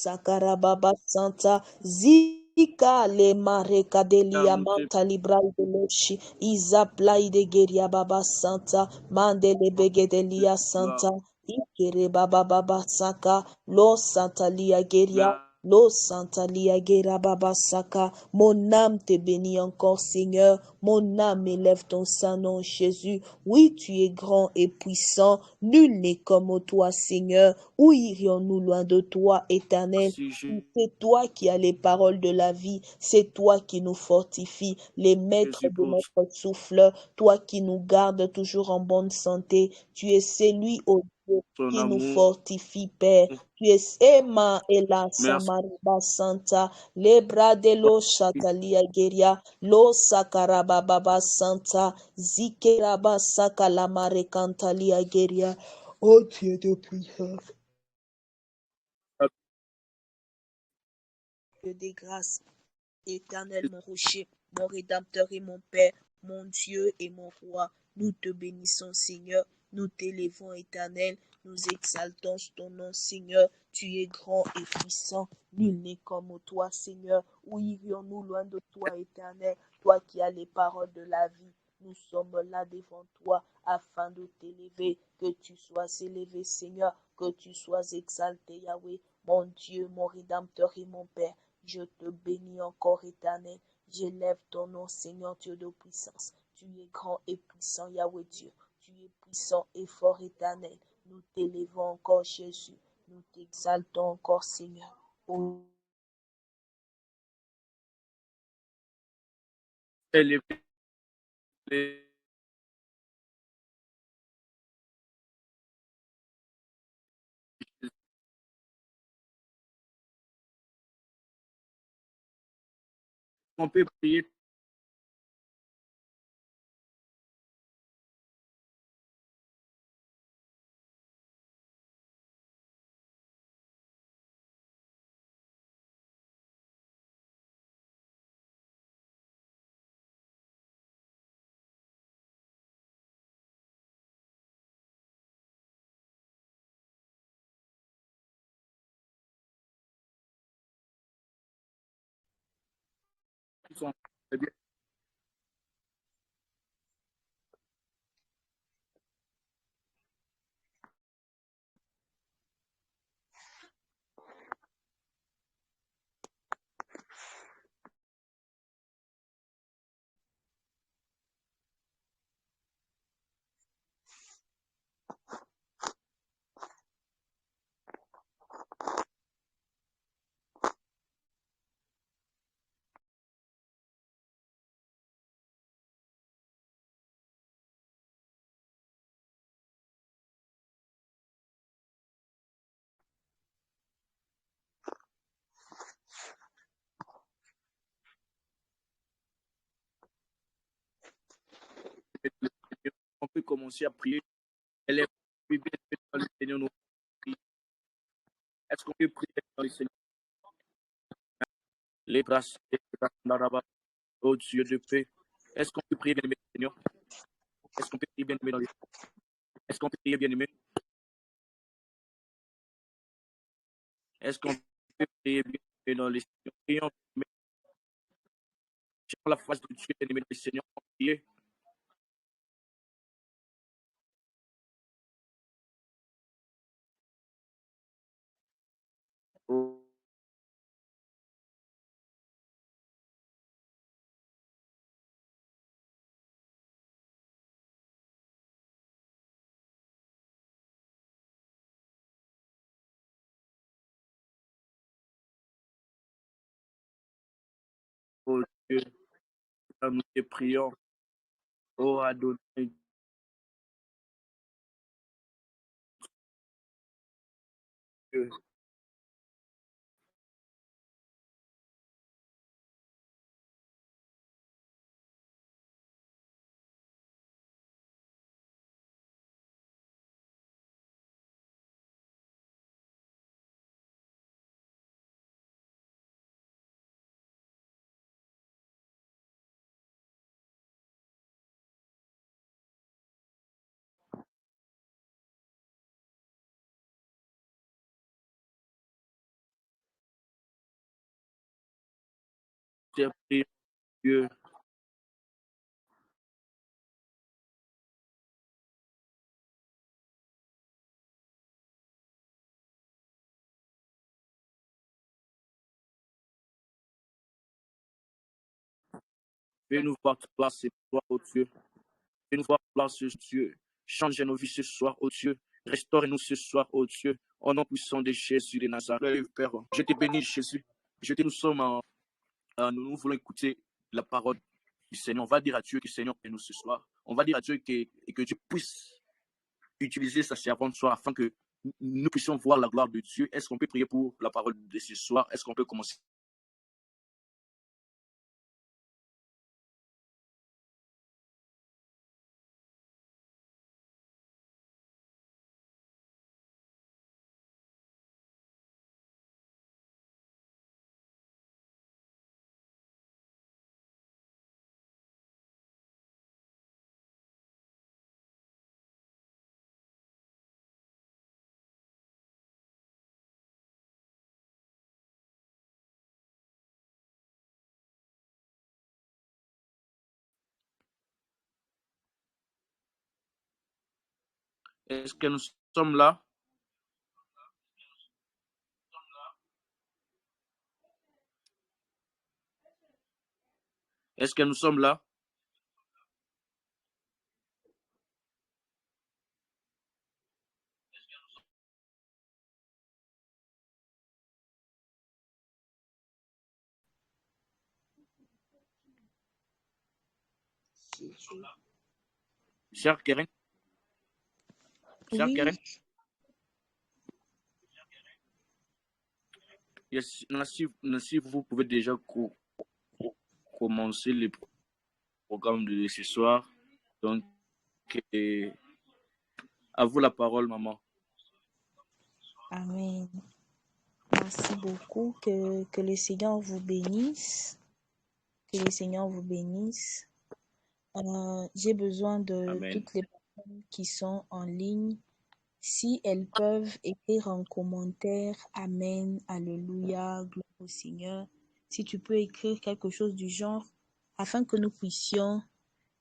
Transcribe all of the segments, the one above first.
Sakarababa Santa Zika le mareka delia manta libra de loshi Izaplai de geria baba Santa Mandele begedelia Santa Ikere baba baba Saka Lo Santa lia geria Lo Santa lia gera baba Saka. Mon âme te bénit encore Seigneur. Mon âme élève ton saint nom Jésus. Oui, tu es grand et puissant. Nul n'est comme toi Seigneur. Où irions-nous loin de toi, Éternel? C'est toi qui as les paroles de la vie, c'est toi qui nous fortifie, les maîtres de notre souffle, toi qui nous gardes toujours en bonne santé. Tu es celui, ô Dieu, qui nous fortifie, Père. Tu es Emma et la Samariba Santa, les bras de lo Shatalia Geria, lo Sakarababa Santa, Zikeraba Sakalamare Cantalia Geria. Oh Dieu de puissance. Dieu des grâces, Éternel, mon rocher, mon rédempteur et mon Père, mon Dieu et mon roi, nous te bénissons, Seigneur, nous t'élevons, Éternel, nous exaltons ton nom, Seigneur, tu es grand et puissant, nul n'est comme toi, Seigneur. Où irions-nous loin de toi, Éternel, toi qui as les paroles de la vie? Nous sommes là devant toi afin de t'élever, que tu sois élevé, Seigneur, que tu sois exalté, Yahweh, mon Dieu, mon rédempteur et mon Père. Je te bénis encore, Éternel. J'élève ton nom, Seigneur Dieu de puissance. Tu es grand et puissant, Yahweh Dieu. Tu es puissant et fort, Éternel. Nous t'élevons encore, Jésus. Nous t'exaltons encore, Seigneur. Oh. On peut prier. On peut commencer à prier. Elle est bien dans le Seigneur. Est-ce qu'on peut prier dans le Seigneur? Les grâces, oh Dieu de paix. Est-ce qu'on peut prier bien aimé Seigneur? Est-ce qu'on peut prier bien aimé dans le Est-ce qu'on peut prier bien aimé? Est-ce qu'on peut prier bien aimé dans le Seigneur? Prions bien la face de Dieu bien aimé dans le Seigneur. Priez. Oh. Oh Dieu, nous te prions. Oh Adonai. Dieu. t'ai pris, Dieu. Fais-nous voir ta place ce soir, oh Dieu. Fais-nous voir ta place, Dieu. Change nos vies ce soir, oh Dieu. Restaure-nous ce soir, oh Dieu. Au nom puissant de Jésus de Nazareth, Père. Je te bénis, Jésus. Nous voulons écouter la parole du Seigneur. On va dire à Dieu que Seigneur est nous ce soir. On va dire à Dieu que Dieu puisse utiliser sa servante ce soir afin que nous puissions voir la gloire de Dieu. Est-ce qu'on peut prier pour la parole de ce soir? Est-ce qu'on peut commencer? Est-ce que nous sommes là? Est-ce que nous sommes là? Chère Keren? Chère Oui, Keren? Yes, Nancy, vous pouvez déjà commencer le programme de ce soir. Donc, à vous la parole, maman. amen. Merci beaucoup. Que le Seigneur vous bénisse. Que le Seigneur vous bénisse. J'ai besoin de Amen. toutes les personnes qui sont en ligne. Si elles peuvent écrire en commentaire Amen, Alléluia, gloire au Seigneur. Si tu peux écrire quelque chose du genre, afin que nous puissions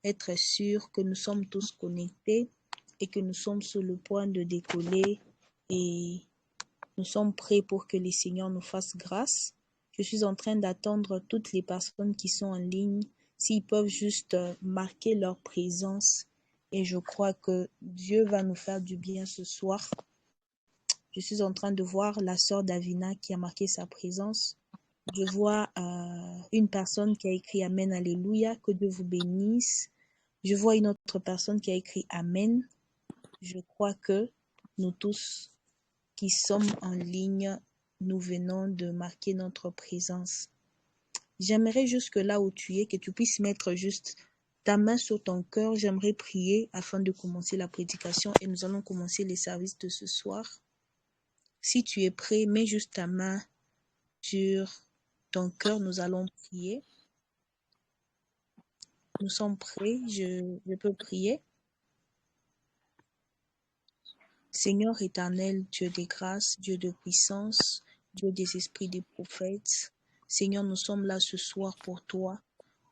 être sûrs que nous sommes tous connectés et que nous sommes sur le point de décoller et nous sommes prêts pour que le Seigneur nous fasse grâce. Je suis en train d'attendre toutes les personnes qui sont en ligne, s'ils peuvent juste marquer leur présence. Et je crois que Dieu va nous faire du bien ce soir. Je suis en train de voir la sœur Davina qui a marqué sa présence. Je vois une personne qui a écrit Amen, Alléluia, que Dieu vous bénisse. Je vois une autre personne qui a écrit Amen. Je crois que nous tous qui sommes en ligne, nous venons de marquer notre présence. J'aimerais juste que là où tu es, que tu puisses mettre juste ta main sur ton cœur. J'aimerais prier afin de commencer la prédication et nous allons commencer les services de ce soir. Si tu es prêt, mets juste ta main sur ton cœur. Nous allons prier. Nous sommes prêts. Je peux prier. Seigneur éternel, Dieu des grâces, Dieu de puissance, Dieu des esprits des prophètes, Seigneur, nous sommes là ce soir pour toi.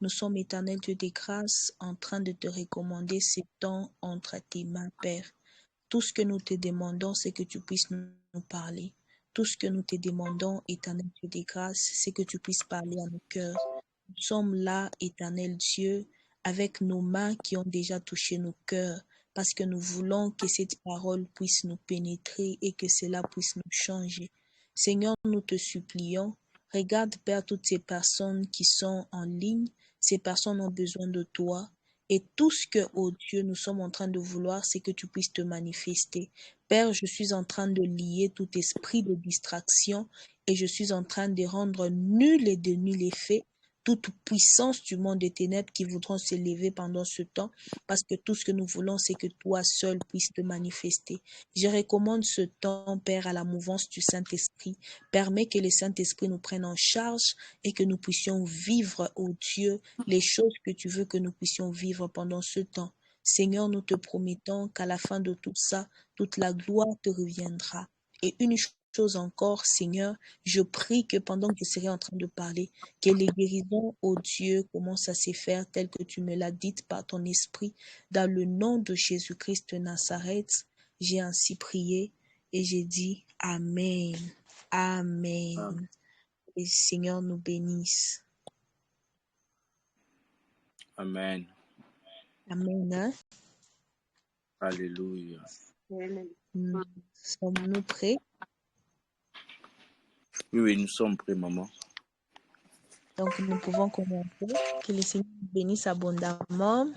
Nous sommes éternel Dieu des grâces en train de te recommander ces temps entre tes mains, Père. Tout ce que nous te demandons, c'est que tu puisses nous parler. Tout ce que nous te demandons, éternel Dieu des grâces, c'est que tu puisses parler à nos cœurs. Nous sommes là, éternel Dieu, avec nos mains qui ont déjà touché nos cœurs, parce que nous voulons que cette parole puisse nous pénétrer et que cela puisse nous changer. Seigneur, nous te supplions, regarde, Père, toutes ces personnes qui sont en ligne. Ces personnes ont besoin de toi. Et tout ce que, oh Dieu, nous sommes en train de vouloir, c'est que tu puisses te manifester. Père, je suis en train de lier tout esprit de distraction et je suis en train de rendre nul et de nul effet toute puissance du monde des ténèbres qui voudront s'élever pendant ce temps, parce que tout ce que nous voulons, c'est que toi seul puisses te manifester. Je recommande ce temps, Père, à la mouvance du Saint-Esprit. Permets que le Saint-Esprit nous prenne en charge et que nous puissions vivre, ô Dieu, les choses que tu veux que nous puissions vivre pendant ce temps. Seigneur, nous te promettons qu'à la fin de tout ça, toute la gloire te reviendra. Et une chose encore, Seigneur, je prie que pendant que je serai en train de parler, que les guérisons, oh Dieu, commencent à se faire tel que tu me l'as dit par ton esprit. Dans le nom de Jésus-Christ de Nazareth, j'ai ainsi prié et j'ai dit Amen. Amen. Et le Seigneur nous bénisse. Amen. Amen. Hein? Alléluia. Sommes-nous prêts? Oui, nous sommes prêts, maman. Donc, nous pouvons commencer. Que le Seigneur nous bénisse abondamment.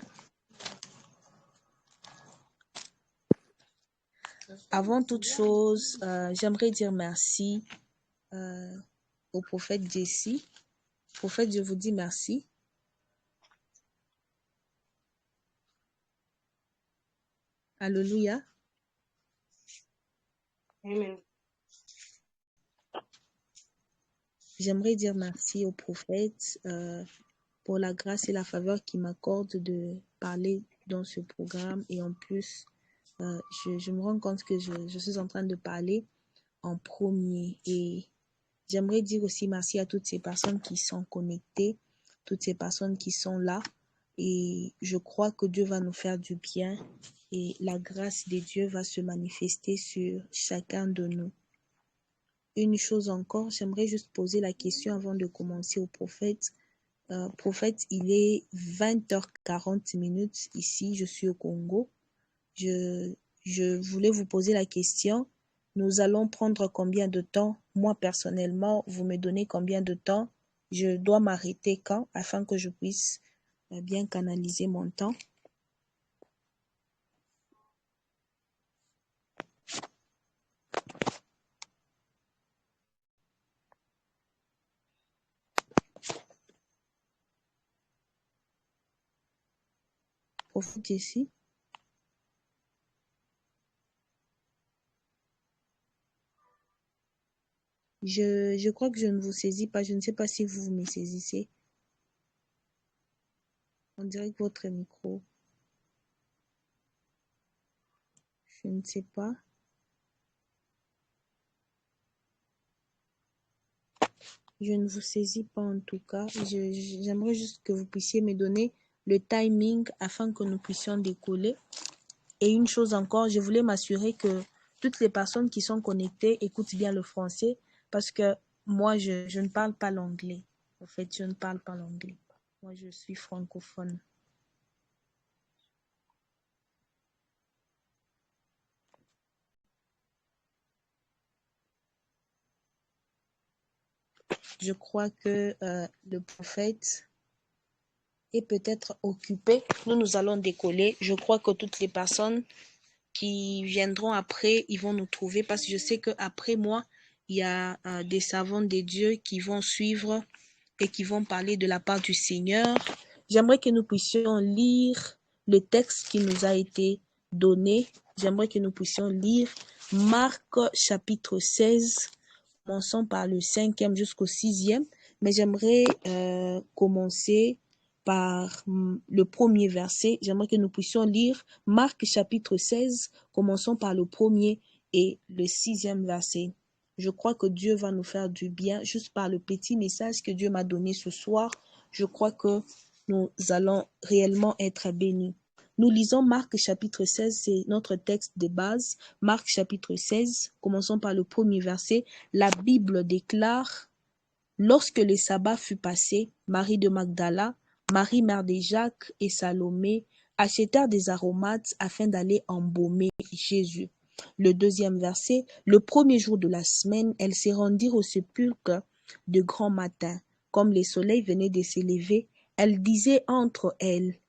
Avant toute chose, j'aimerais dire merci au prophète Jessie. Prophète, je vous dis merci. Alléluia. Amen. J'aimerais dire merci au prophète pour la grâce et la faveur qu'il m'accorde de parler dans ce programme. Et en plus, je me rends compte que je suis en train de parler en premier. Et j'aimerais dire aussi merci à toutes ces personnes qui sont connectées, toutes ces personnes qui sont là. Et je crois que Dieu va nous faire du bien et la grâce de Dieu va se manifester sur chacun de nous. Une chose encore, j'aimerais juste poser la question avant de commencer au prophète. Prophète, il est 20h40 ici, je suis au Congo. Je voulais vous poser la question. Nous allons prendre combien de temps? Moi, personnellement, vous me donnez combien de temps? Je dois m'arrêter quand afin que je puisse bien canaliser mon temps? Prophète Jessie? Je crois que je ne vous saisis pas. Je ne sais pas si vous me saisissez. On dirait que votre micro. Je ne sais pas. Je ne vous saisis pas en tout cas. J'aimerais juste que vous puissiez me donner le timing afin que nous puissions décoller. Et une chose encore, je voulais m'assurer que toutes les personnes qui sont connectées écoutent bien le français parce que moi, je ne parle pas l'anglais. En fait, je ne parle pas l'anglais. Moi, je suis francophone. Je crois que le prophète est peut-être occupé. Nous allons décoller. Je crois que toutes les personnes qui viendront après, ils vont nous trouver parce que je sais qu'après moi, il y a des servants de Dieu qui vont suivre et qui vont parler de la part du Seigneur. J'aimerais que nous puissions lire le texte qui nous a été donné. J'aimerais que nous puissions lire Marc chapitre 16, commençons par le 5e jusqu'au 6e, mais j'aimerais commencer par le premier verset. J'aimerais que nous puissions lire Marc chapitre 16, commençons par le premier et le 6e verset. Je crois que Dieu va nous faire du bien juste par le petit message que Dieu m'a donné ce soir. Je crois que nous allons réellement être bénis. Nous lisons Marc chapitre 16, c'est notre texte de base. Marc chapitre 16, commençons par le premier verset. La Bible déclare: lorsque le sabbat fut passé, Marie de Magdala, Marie mère de Jacques et Salomé achetèrent des aromates afin d'aller embaumer Jésus. Le deuxième verset, le premier jour de la semaine, elles se rendirent au sépulcre de grand matin. Comme le soleil venait de s'élever, elles disaient entre elles: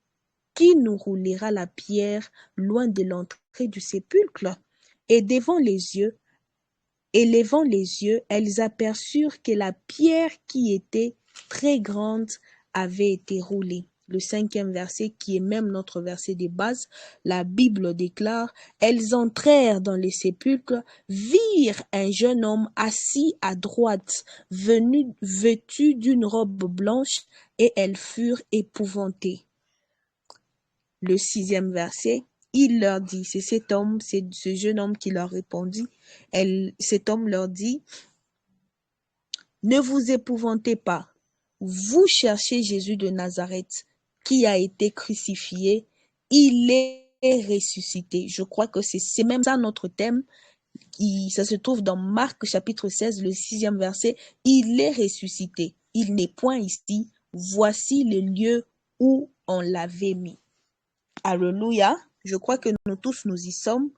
qui nous roulera la pierre loin de l'entrée du sépulcre? Et élevant les yeux, elles aperçurent que la pierre qui était très grande avait été roulée. Le 5e verset, qui est même notre verset de base, la Bible déclare: elles entrèrent dans les sépulcres, virent un jeune homme assis à droite, vêtu d'une robe blanche, et elles furent épouvantées. Le 6e verset, il leur dit, c'est cet homme, c'est ce jeune homme qui leur répondit, cet homme leur dit, ne vous épouvantez pas, vous cherchez Jésus de Nazareth qui a été crucifié, il est ressuscité. Je crois que c'est même ça notre thème. Ça se trouve dans Marc chapitre 16, le 6e verset. Il est ressuscité. Il n'est point ici. Voici le lieu où on l'avait mis. Alléluia. Je crois que nous tous, nous y sommes.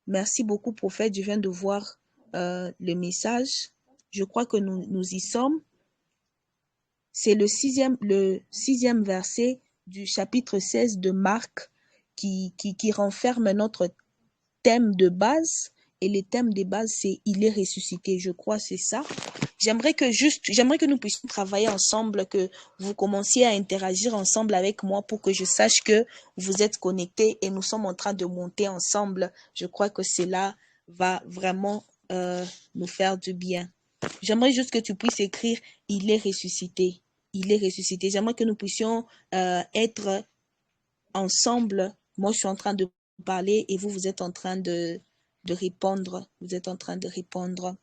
Merci beaucoup, prophète. Je viens de voir le message. Je crois que nous y sommes. C'est le sixième verset du chapitre 16 de Marc qui renferme notre thème de base. Et le thème de base, c'est « Il est ressuscité ». Je crois que c'est ça. J'aimerais que nous puissions travailler ensemble, que vous commenciez à interagir ensemble avec moi pour que je sache que vous êtes connectés et nous sommes en train de monter ensemble. Je crois que cela va vraiment nous faire du bien. J'aimerais juste que tu puisses écrire « Il est ressuscité ». Il est ressuscité. J'aimerais que nous puissions être ensemble. Moi, je suis en train de parler et vous êtes en train de répondre. Vous êtes en train de répondre.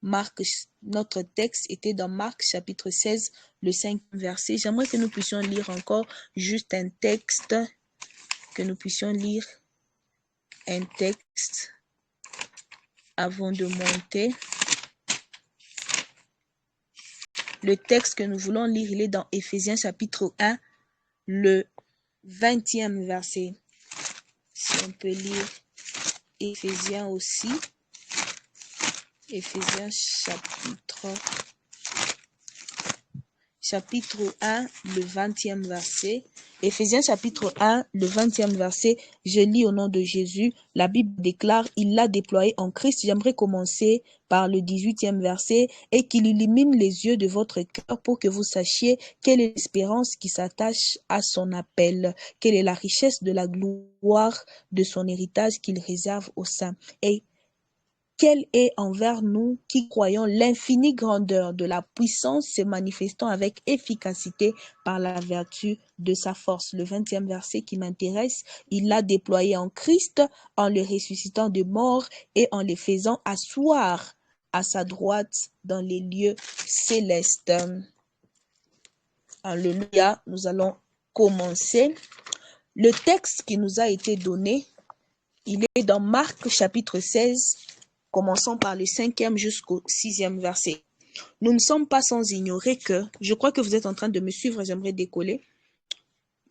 Marc, notre texte était dans Marc chapitre 16, le 5e verset. J'aimerais que nous puissions lire encore juste un texte, que nous puissions lire un texte avant de monter. Le texte que nous voulons lire, il est dans Éphésiens chapitre 1, le 20e verset. Si on peut lire Éphésiens aussi. Éphésiens chapitre 1, le 20e verset. Éphésiens chapitre 1, le 20e verset. Je lis au nom de Jésus. La Bible déclare, il l'a déployé en Christ. J'aimerais commencer par le 18e verset. Et qu'il illumine les yeux de votre cœur pour que vous sachiez quelle est l'espérance qui s'attache à son appel. Quelle est la richesse de la gloire de son héritage qu'il réserve aux saints. Et quelle est envers nous qui croyons l'infinie grandeur de la puissance se manifestant avec efficacité par la vertu de sa force. Le 20e verset qui m'intéresse, il l'a déployé en Christ en le ressuscitant de mort et en le faisant asseoir à sa droite dans les lieux célestes. Alléluia, nous allons commencer. Le texte qui nous a été donné, il est dans Marc chapitre 16, commençons par le 5e jusqu'au 6e verset. Nous ne sommes pas sans ignorer que, je crois que vous êtes en train de me suivre, j'aimerais décoller.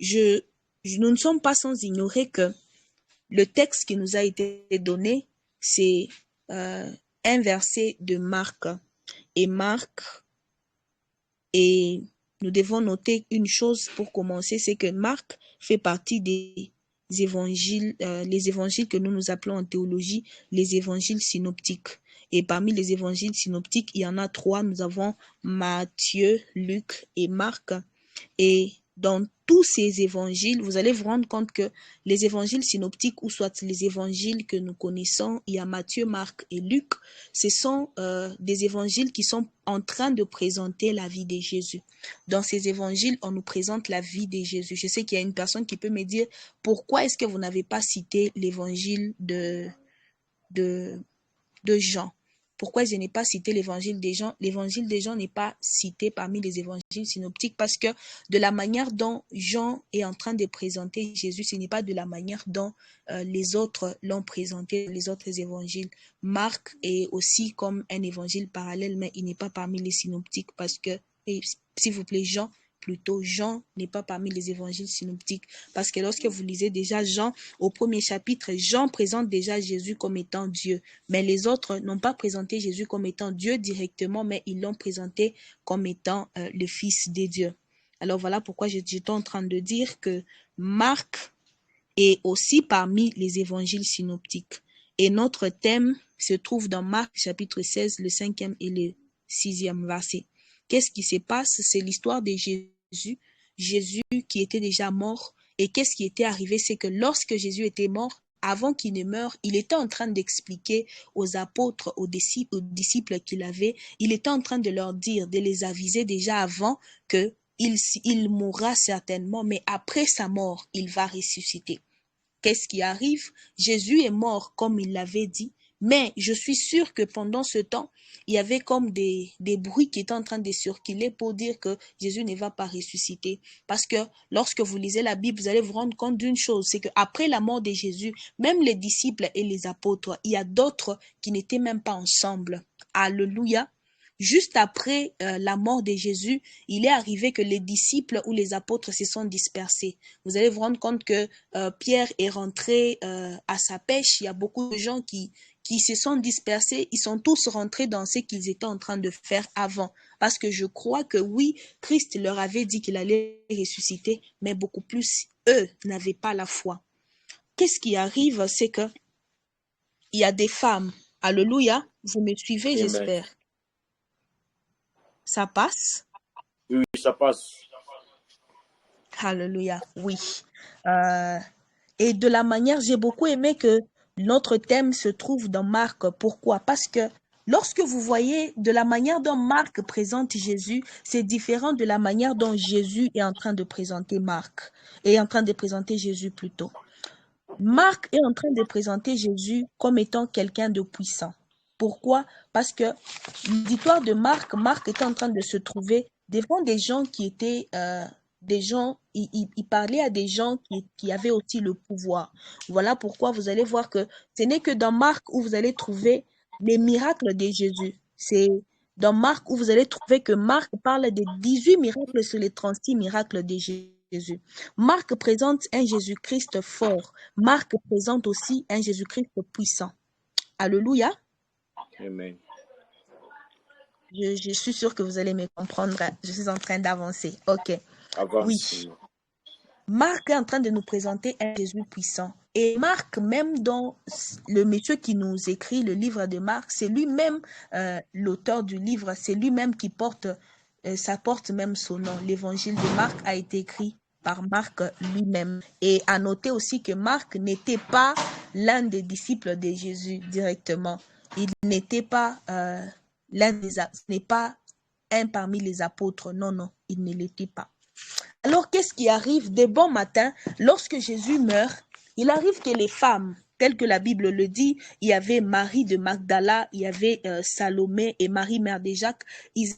Nous ne sommes pas sans ignorer que le texte qui nous a été donné, c'est un verset de Marc. Et nous devons noter une chose pour commencer, c'est que Marc fait partie des évangiles, les évangiles que nous appelons en théologie les évangiles synoptiques. Et parmi les évangiles synoptiques, il y en a 3. Nous avons Matthieu, Luc et Marc. Et dans tous ces évangiles, vous allez vous rendre compte que les évangiles synoptiques, ou soit les évangiles que nous connaissons, il y a Matthieu, Marc et Luc, ce sont des évangiles qui sont en train de présenter la vie de Jésus. Dans ces évangiles, on nous présente la vie de Jésus. Je sais qu'il y a une personne qui peut me dire, pourquoi est-ce que vous n'avez pas cité l'évangile de Jean? Pourquoi je n'ai pas cité l'évangile des Jean? L'évangile des Jean n'est pas cité parmi les évangiles synoptiques parce que de la manière dont Jean est en train de présenter Jésus, ce n'est pas de la manière dont les autres l'ont présenté, les autres évangiles. Marc est aussi comme un évangile parallèle, mais il n'est pas parmi les synoptiques parce que, s'il vous plaît, Jean n'est pas parmi les évangiles synoptiques parce que lorsque vous lisez déjà Jean, au premier chapitre, Jean présente déjà Jésus comme étant Dieu, mais les autres n'ont pas présenté Jésus comme étant Dieu directement, mais ils l'ont présenté comme étant le Fils des dieux. Alors voilà pourquoi j'étais en train de dire que Marc est aussi parmi les évangiles synoptiques. Et notre thème se trouve dans Marc chapitre 16, le 5e et le 6e verset. Qu'est-ce qui se passe? C'est l'histoire de Jésus qui était déjà mort. Et qu'est-ce qui était arrivé? C'est que lorsque Jésus était mort, avant qu'il ne meure, il était en train d'expliquer aux apôtres, aux disciples qu'il avait, il était en train de leur dire, de les aviser déjà avant que il mourra certainement, mais après sa mort, il va ressusciter. Qu'est-ce qui arrive? Jésus est mort comme il l'avait dit, mais je suis sûre que pendant ce temps, il y avait comme des bruits qui étaient en train de circuler pour dire que Jésus ne va pas ressusciter. Parce que lorsque vous lisez la Bible, vous allez vous rendre compte d'une chose, c'est qu'après la mort de Jésus, même les disciples et les apôtres, il y a d'autres qui n'étaient même pas ensemble. Alléluia. Juste après la mort de Jésus, il est arrivé que les disciples ou les apôtres se sont dispersés. Vous allez vous rendre compte que Pierre est rentré à sa pêche. Il y a beaucoup de gens qui se sont dispersés. Ils sont tous rentrés dans ce qu'ils étaient en train de faire avant. Parce que je crois que oui, Christ leur avait dit qu'il allait ressusciter, mais beaucoup plus, eux n'avaient pas la foi. Qu'est-ce qui arrive? C'est que il y a des femmes. Alléluia. Vous me suivez, Amen. j'espère. Ça passe? Oui, ça passe. Alléluia, oui. Et de la manière, j'ai beaucoup aimé que notre thème se trouve dans Marc. Pourquoi? Parce que lorsque vous voyez de la manière dont Marc présente Jésus, c'est différent de la manière dont Jésus est en train de présenter Marc, est en train de présenter Jésus plutôt. Marc est en train de présenter Jésus comme étant quelqu'un de puissant. Pourquoi? Parce que l'histoire de Marc, Marc était en train de se trouver devant des gens qui étaient des gens, il parlait à des gens qui avaient aussi le pouvoir. Voilà pourquoi vous allez voir que ce n'est que dans Marc où vous allez trouver les miracles de Jésus. C'est dans Marc où vous allez trouver que Marc parle des 18 miracles sur les 36 miracles de Jésus. Marc présente un Jésus-Christ fort. Marc présente aussi un Jésus-Christ puissant. Alléluia. Amen. Je suis sûre que vous allez me comprendre. Je suis en train d'avancer. OK. Avance. Oui. Marc est en train de nous présenter un Jésus puissant. Et Marc, même dans le monsieur qui nous écrit le livre de Marc, c'est lui-même l'auteur du livre. C'est lui-même qui porte, ça porte même son nom. L'évangile de Marc a été écrit par Marc lui-même. Et à noter aussi que Marc n'était pas l'un des disciples de Jésus directement. Il n'était pas ce n'est pas un parmi les apôtres. Non, non, il ne l'était pas. Alors, qu'est-ce qui arrive de bon matin lorsque Jésus meurt? Il arrive que les femmes, telles que la Bible le dit, il y avait Marie de Magdala, il y avait Salomé et Marie, mère de Jacques,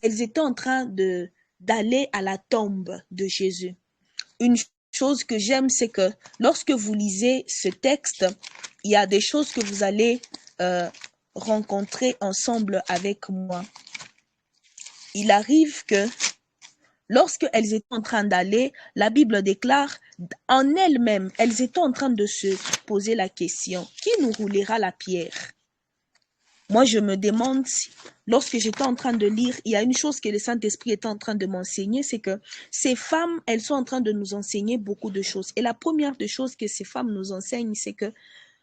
elles étaient en train d'aller à la tombe de Jésus. Une chose que j'aime, c'est que lorsque vous lisez ce texte, il y a des choses que vous allez rencontrer ensemble avec moi. Il arrive que lorsqu'elles étaient en train d'aller, la Bible déclare en elles-mêmes, elles étaient en train de se poser la question, qui nous roulera la pierre? Moi, je me demande, lorsque j'étais en train de lire, il y a une chose que le Saint-Esprit était en train de m'enseigner, c'est que ces femmes, elles sont en train de nous enseigner beaucoup de choses. Et la première des choses que ces femmes nous enseignent, c'est que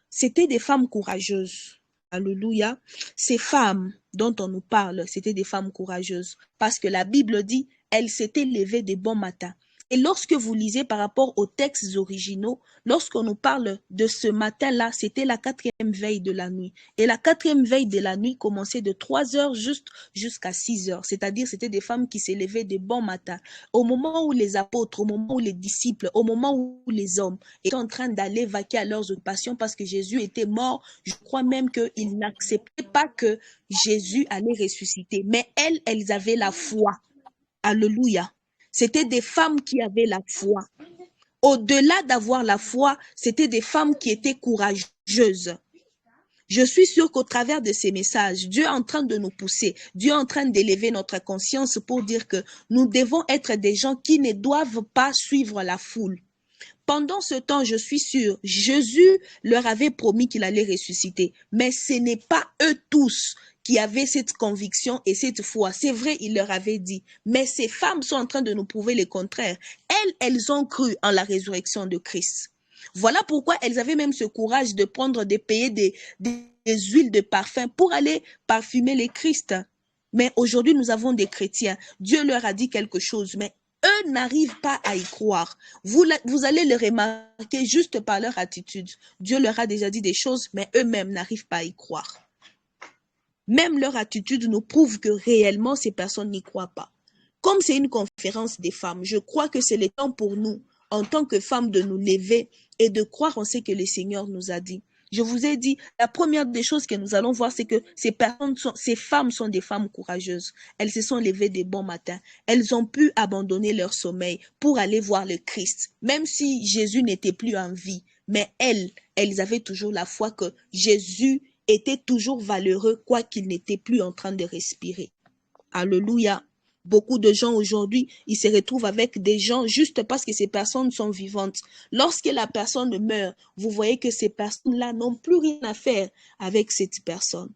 c'était des femmes courageuses. Alléluia. Ces femmes dont on nous parle, c'était des femmes courageuses. Parce que la Bible dit, elles s'étaient levées de bon matin. Et lorsque vous lisez par rapport aux textes originaux, lorsqu'on nous parle de ce matin-là, c'était la 4e veille de la nuit. Et la 4e veille de la nuit commençait de 3 heures jusqu'à 6 heures. C'est-à-dire, c'était des femmes qui s'élevaient de bon matin. Au moment où les apôtres, au moment où les disciples, au moment où les hommes étaient en train d'aller vaquer à leurs occupations parce que Jésus était mort, je crois même qu'ils n'acceptaient pas que Jésus allait ressusciter. Mais elles avaient la foi. Alléluia. C'était des femmes qui avaient la foi. Au-delà d'avoir la foi, c'était des femmes qui étaient courageuses. Je suis sûre qu'au travers de ces messages, Dieu est en train de nous pousser. Dieu est en train d'élever notre conscience pour dire que nous devons être des gens qui ne doivent pas suivre la foule. Pendant ce temps, je suis sûre, Jésus leur avait promis qu'il allait ressusciter. Mais ce n'est pas eux tous qui avaient cette conviction et cette foi. C'est vrai, il leur avait dit. Mais ces femmes sont en train de nous prouver le contraire. Elles ont cru en la résurrection de Christ. Voilà pourquoi elles avaient même ce courage de prendre, de payer des huiles de parfum pour aller parfumer les Christ. Mais aujourd'hui, nous avons des chrétiens. Dieu leur a dit quelque chose, mais eux n'arrivent pas à y croire. Vous allez le remarquer juste par leur attitude. Dieu leur a déjà dit des choses, mais eux-mêmes n'arrivent pas à y croire. Même leur attitude nous prouve que réellement ces personnes n'y croient pas. Comme c'est une conférence des femmes, je crois que c'est le temps pour nous, en tant que femmes, de nous lever et de croire en ce que le Seigneur nous a dit. Je vous ai dit, la première des choses que nous allons voir, c'est que ces femmes sont des femmes courageuses. Elles se sont levées de bon matin. Elles ont pu abandonner leur sommeil pour aller voir le Christ. Même si Jésus n'était plus en vie, mais elles avaient toujours la foi que Jésus était toujours valeureux, quoi qu'il n'était plus en train de respirer. Alléluia. Beaucoup de gens aujourd'hui, ils se retrouvent avec des gens juste parce que ces personnes sont vivantes. Lorsque la personne meurt, vous voyez que ces personnes-là n'ont plus rien à faire avec cette personne.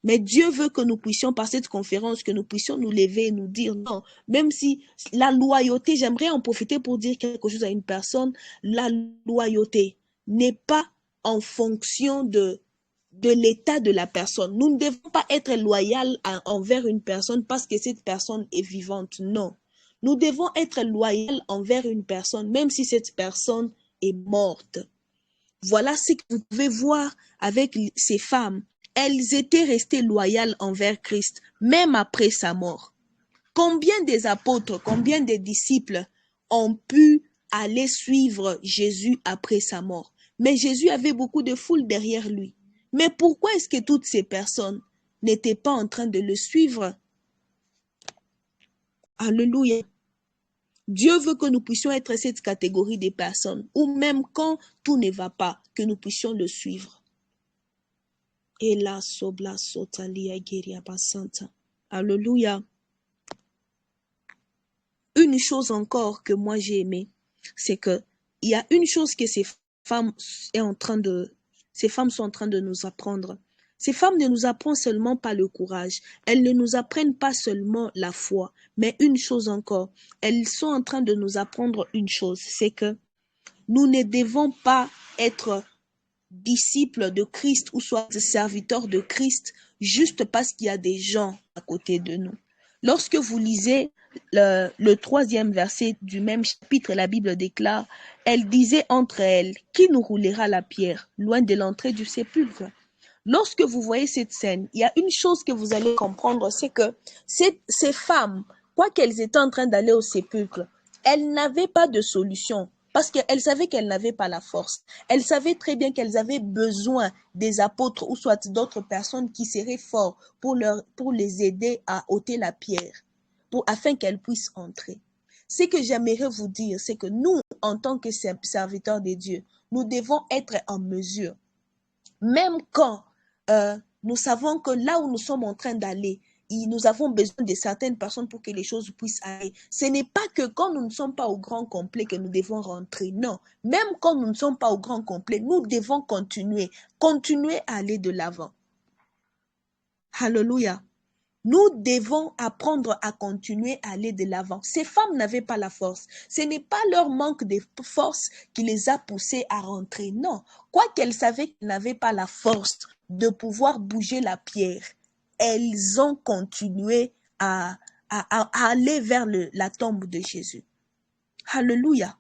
Mais Dieu veut que nous puissions, par cette conférence, que nous puissions nous lever et nous dire non. Même si la loyauté, j'aimerais en profiter pour dire quelque chose à une personne, la loyauté n'est pas en fonction de l'état de la personne. Nous ne devons pas être loyaux envers une personne parce que cette personne est vivante. Non. Nous devons être loyaux envers une personne, même si cette personne est morte. Voilà ce que vous pouvez voir avec ces femmes. Elles étaient restées loyales envers Christ, même après sa mort. Combien des apôtres, combien des disciples ont pu aller suivre Jésus après sa mort? Mais Jésus avait beaucoup de foule derrière lui. Mais pourquoi est-ce que toutes ces personnes n'étaient pas en train de le suivre? Alléluia. Dieu veut que nous puissions être cette catégorie de personnes, ou même quand tout ne va pas, que nous puissions le suivre. Et là, sobla sotalia geria basanta. Alléluia. Une chose encore que moi j'ai aimé, c'est que il y a une chose que ces femmes sont en train de nous apprendre. Ces femmes ne nous apprennent seulement pas le courage, elles ne nous apprennent pas seulement la foi, mais une chose encore, elles sont en train de nous apprendre une chose, c'est que nous ne devons pas être disciples de Christ ou soit serviteurs de Christ juste parce qu'il y a des gens à côté de nous. Lorsque vous lisez le 3e verset du même chapitre, la Bible déclare, elle disait entre elles, qui nous roulera la pierre loin de l'entrée du sépulcre? Lorsque vous voyez cette scène, il y a une chose que vous allez comprendre, c'est que ces femmes, quoi qu'elles étaient en train d'aller au sépulcre, elles n'avaient pas de solution parce qu'elles savaient qu'elles n'avaient pas la force. Elles savaient très bien qu'elles avaient besoin des apôtres ou soit d'autres personnes qui seraient forts pour les aider à ôter la pierre, afin qu'elles puissent entrer. Ce que j'aimerais vous dire, c'est que nous, en tant que serviteurs de Dieu, nous devons être en mesure, même quand nous savons que là où nous sommes en train d'aller, nous avons besoin de certaines personnes pour que les choses puissent aller. Ce n'est pas que quand nous ne sommes pas au grand complet que nous devons rentrer. Non, même quand nous ne sommes pas au grand complet, nous devons continuer à aller de l'avant. Alléluia. Nous devons apprendre à continuer à aller de l'avant. Ces femmes n'avaient pas la force. Ce n'est pas leur manque de force qui les a poussées à rentrer. Non. Quoiqu'elles savaient qu'elles n'avaient pas la force de pouvoir bouger la pierre, elles ont continué à aller vers la tombe de Jésus. Alléluia.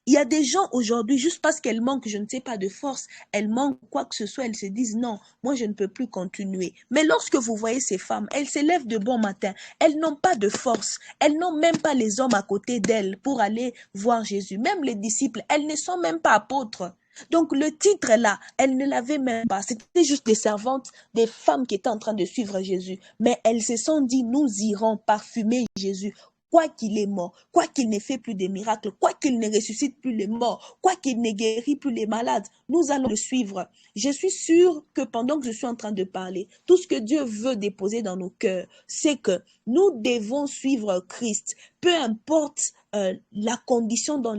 Il y a des gens aujourd'hui, juste parce qu'elles manquent, je ne sais pas, de force, elles manquent quoi que ce soit, elles se disent non, moi je ne peux plus continuer. Mais lorsque vous voyez ces femmes, elles se lèvent de bon matin, elles n'ont pas de force, elles n'ont même pas les hommes à côté d'elles pour aller voir Jésus. Même les disciples, elles ne sont même pas apôtres. Donc le titre là, elles ne l'avaient même pas. C'était juste des servantes, des femmes qui étaient en train de suivre Jésus. Mais elles se sont dit, nous irons parfumer Jésus. Quoi qu'il est mort, quoi qu'il ne fait plus de miracles, quoi qu'il ne ressuscite plus les morts, quoi qu'il ne guérit plus les malades, nous allons le suivre. Je suis sûre que pendant que je suis en train de parler, tout ce que Dieu veut déposer dans nos cœurs, c'est que nous devons suivre Christ, peu importe la condition dans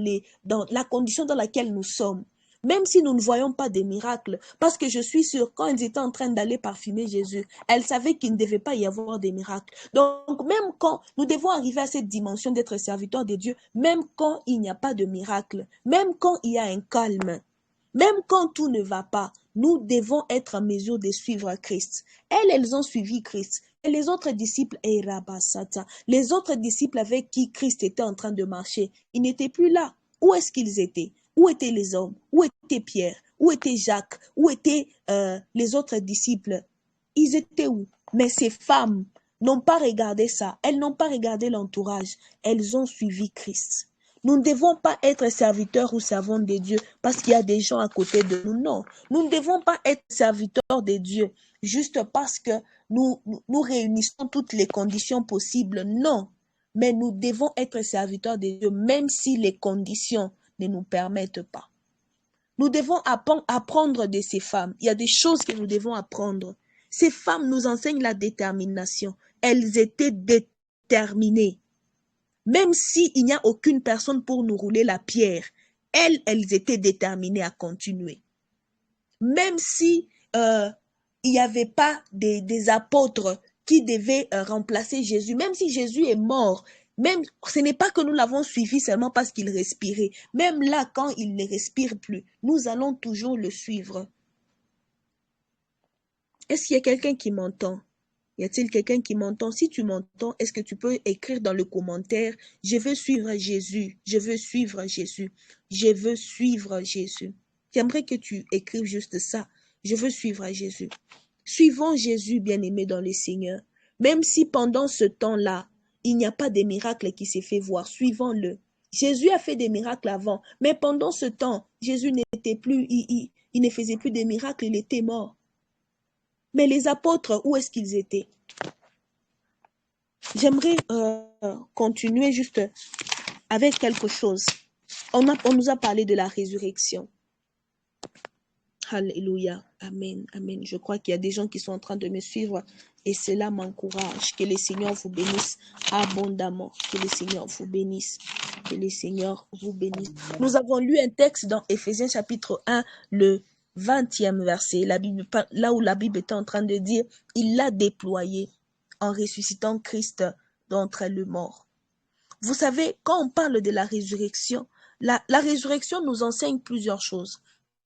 laquelle nous sommes. Même si nous ne voyons pas des miracles, parce que je suis sûre, quand elles étaient en train d'aller parfumer Jésus, elles savaient qu'il ne devait pas y avoir des miracles. Donc, même quand nous devons arriver à cette dimension d'être serviteurs de Dieu, même quand il n'y a pas de miracle, même quand il y a un calme, même quand tout ne va pas, nous devons être en mesure de suivre Christ. Elles ont suivi Christ. Et les autres disciples, les autres disciples avec qui Christ était en train de marcher, ils n'étaient plus là. Où est-ce qu'ils étaient? Où étaient les hommes? Où était Pierre? Où était Jacques? Où étaient les autres disciples? Ils étaient où? Mais ces femmes n'ont pas regardé ça. Elles n'ont pas regardé l'entourage. Elles ont suivi Christ. Nous ne devons pas être serviteurs ou servantes de Dieu parce qu'il y a des gens à côté de nous. Non, nous ne devons pas être serviteurs de Dieu juste parce que nous réunissons toutes les conditions possibles. Non, mais nous devons être serviteurs de Dieu même si les conditions ne nous permettent pas. Nous devons apprendre de ces femmes. Il y a des choses que nous devons apprendre. Ces femmes nous enseignent la détermination. Elles étaient déterminées. Même s'il n'y a aucune personne pour nous rouler la pierre, elles étaient déterminées à continuer. Même si il n'y avait pas des apôtres qui devaient remplacer Jésus, même si Jésus est mort, même ce n'est pas que nous l'avons suivi seulement parce qu'il respirait. Même là, quand il ne respire plus, nous allons toujours le suivre. Est-ce qu'il y a quelqu'un qui m'entend? Y a-t-il quelqu'un qui m'entend? Si tu m'entends, est-ce que tu peux écrire dans le commentaire, je veux suivre Jésus, je veux suivre Jésus, je veux suivre Jésus. J'aimerais que tu écrives juste ça, je veux suivre Jésus. Suivons Jésus, bien-aimé dans le Seigneur. Même si pendant ce temps-là, il n'y a pas de miracle qui s'est fait voir, suivons-le. Jésus a fait des miracles avant, mais pendant ce temps, Jésus n'était plus, il ne faisait plus de miracles, il était mort. Mais les apôtres, où est-ce qu'ils étaient? J'aimerais continuer juste avec quelque chose. On nous a parlé de la résurrection. Alléluia. Amen. Amen. Je crois qu'il y a des gens qui sont en train de me suivre et cela m'encourage. Que le Seigneur vous bénisse abondamment. Que le Seigneur vous bénisse. Que le Seigneur vous bénisse. Nous avons lu un texte dans Éphésiens chapitre 1, le 20e verset, là où la Bible était en train de dire, il l'a déployé en ressuscitant Christ d'entre les morts. Vous savez, quand on parle de la résurrection, la résurrection nous enseigne plusieurs choses.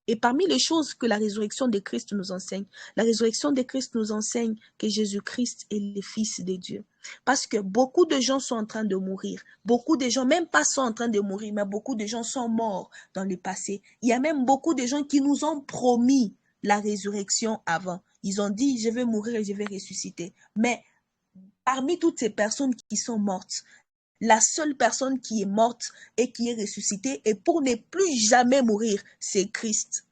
Et parmi les choses que la résurrection de Christ nous enseigne, la résurrection de Christ nous enseigne que Jésus-Christ est le Fils de Dieu. Parce que beaucoup de gens sont en train de mourir. Beaucoup de gens, même pas sont en train de mourir, mais beaucoup de gens sont morts dans le passé. Il y a même beaucoup de gens qui nous ont promis la résurrection avant. Ils ont dit, je vais mourir et je vais ressusciter. Mais parmi toutes ces personnes qui sont mortes, la seule personne qui est morte et qui est ressuscitée, et pour ne plus jamais mourir, c'est Christ.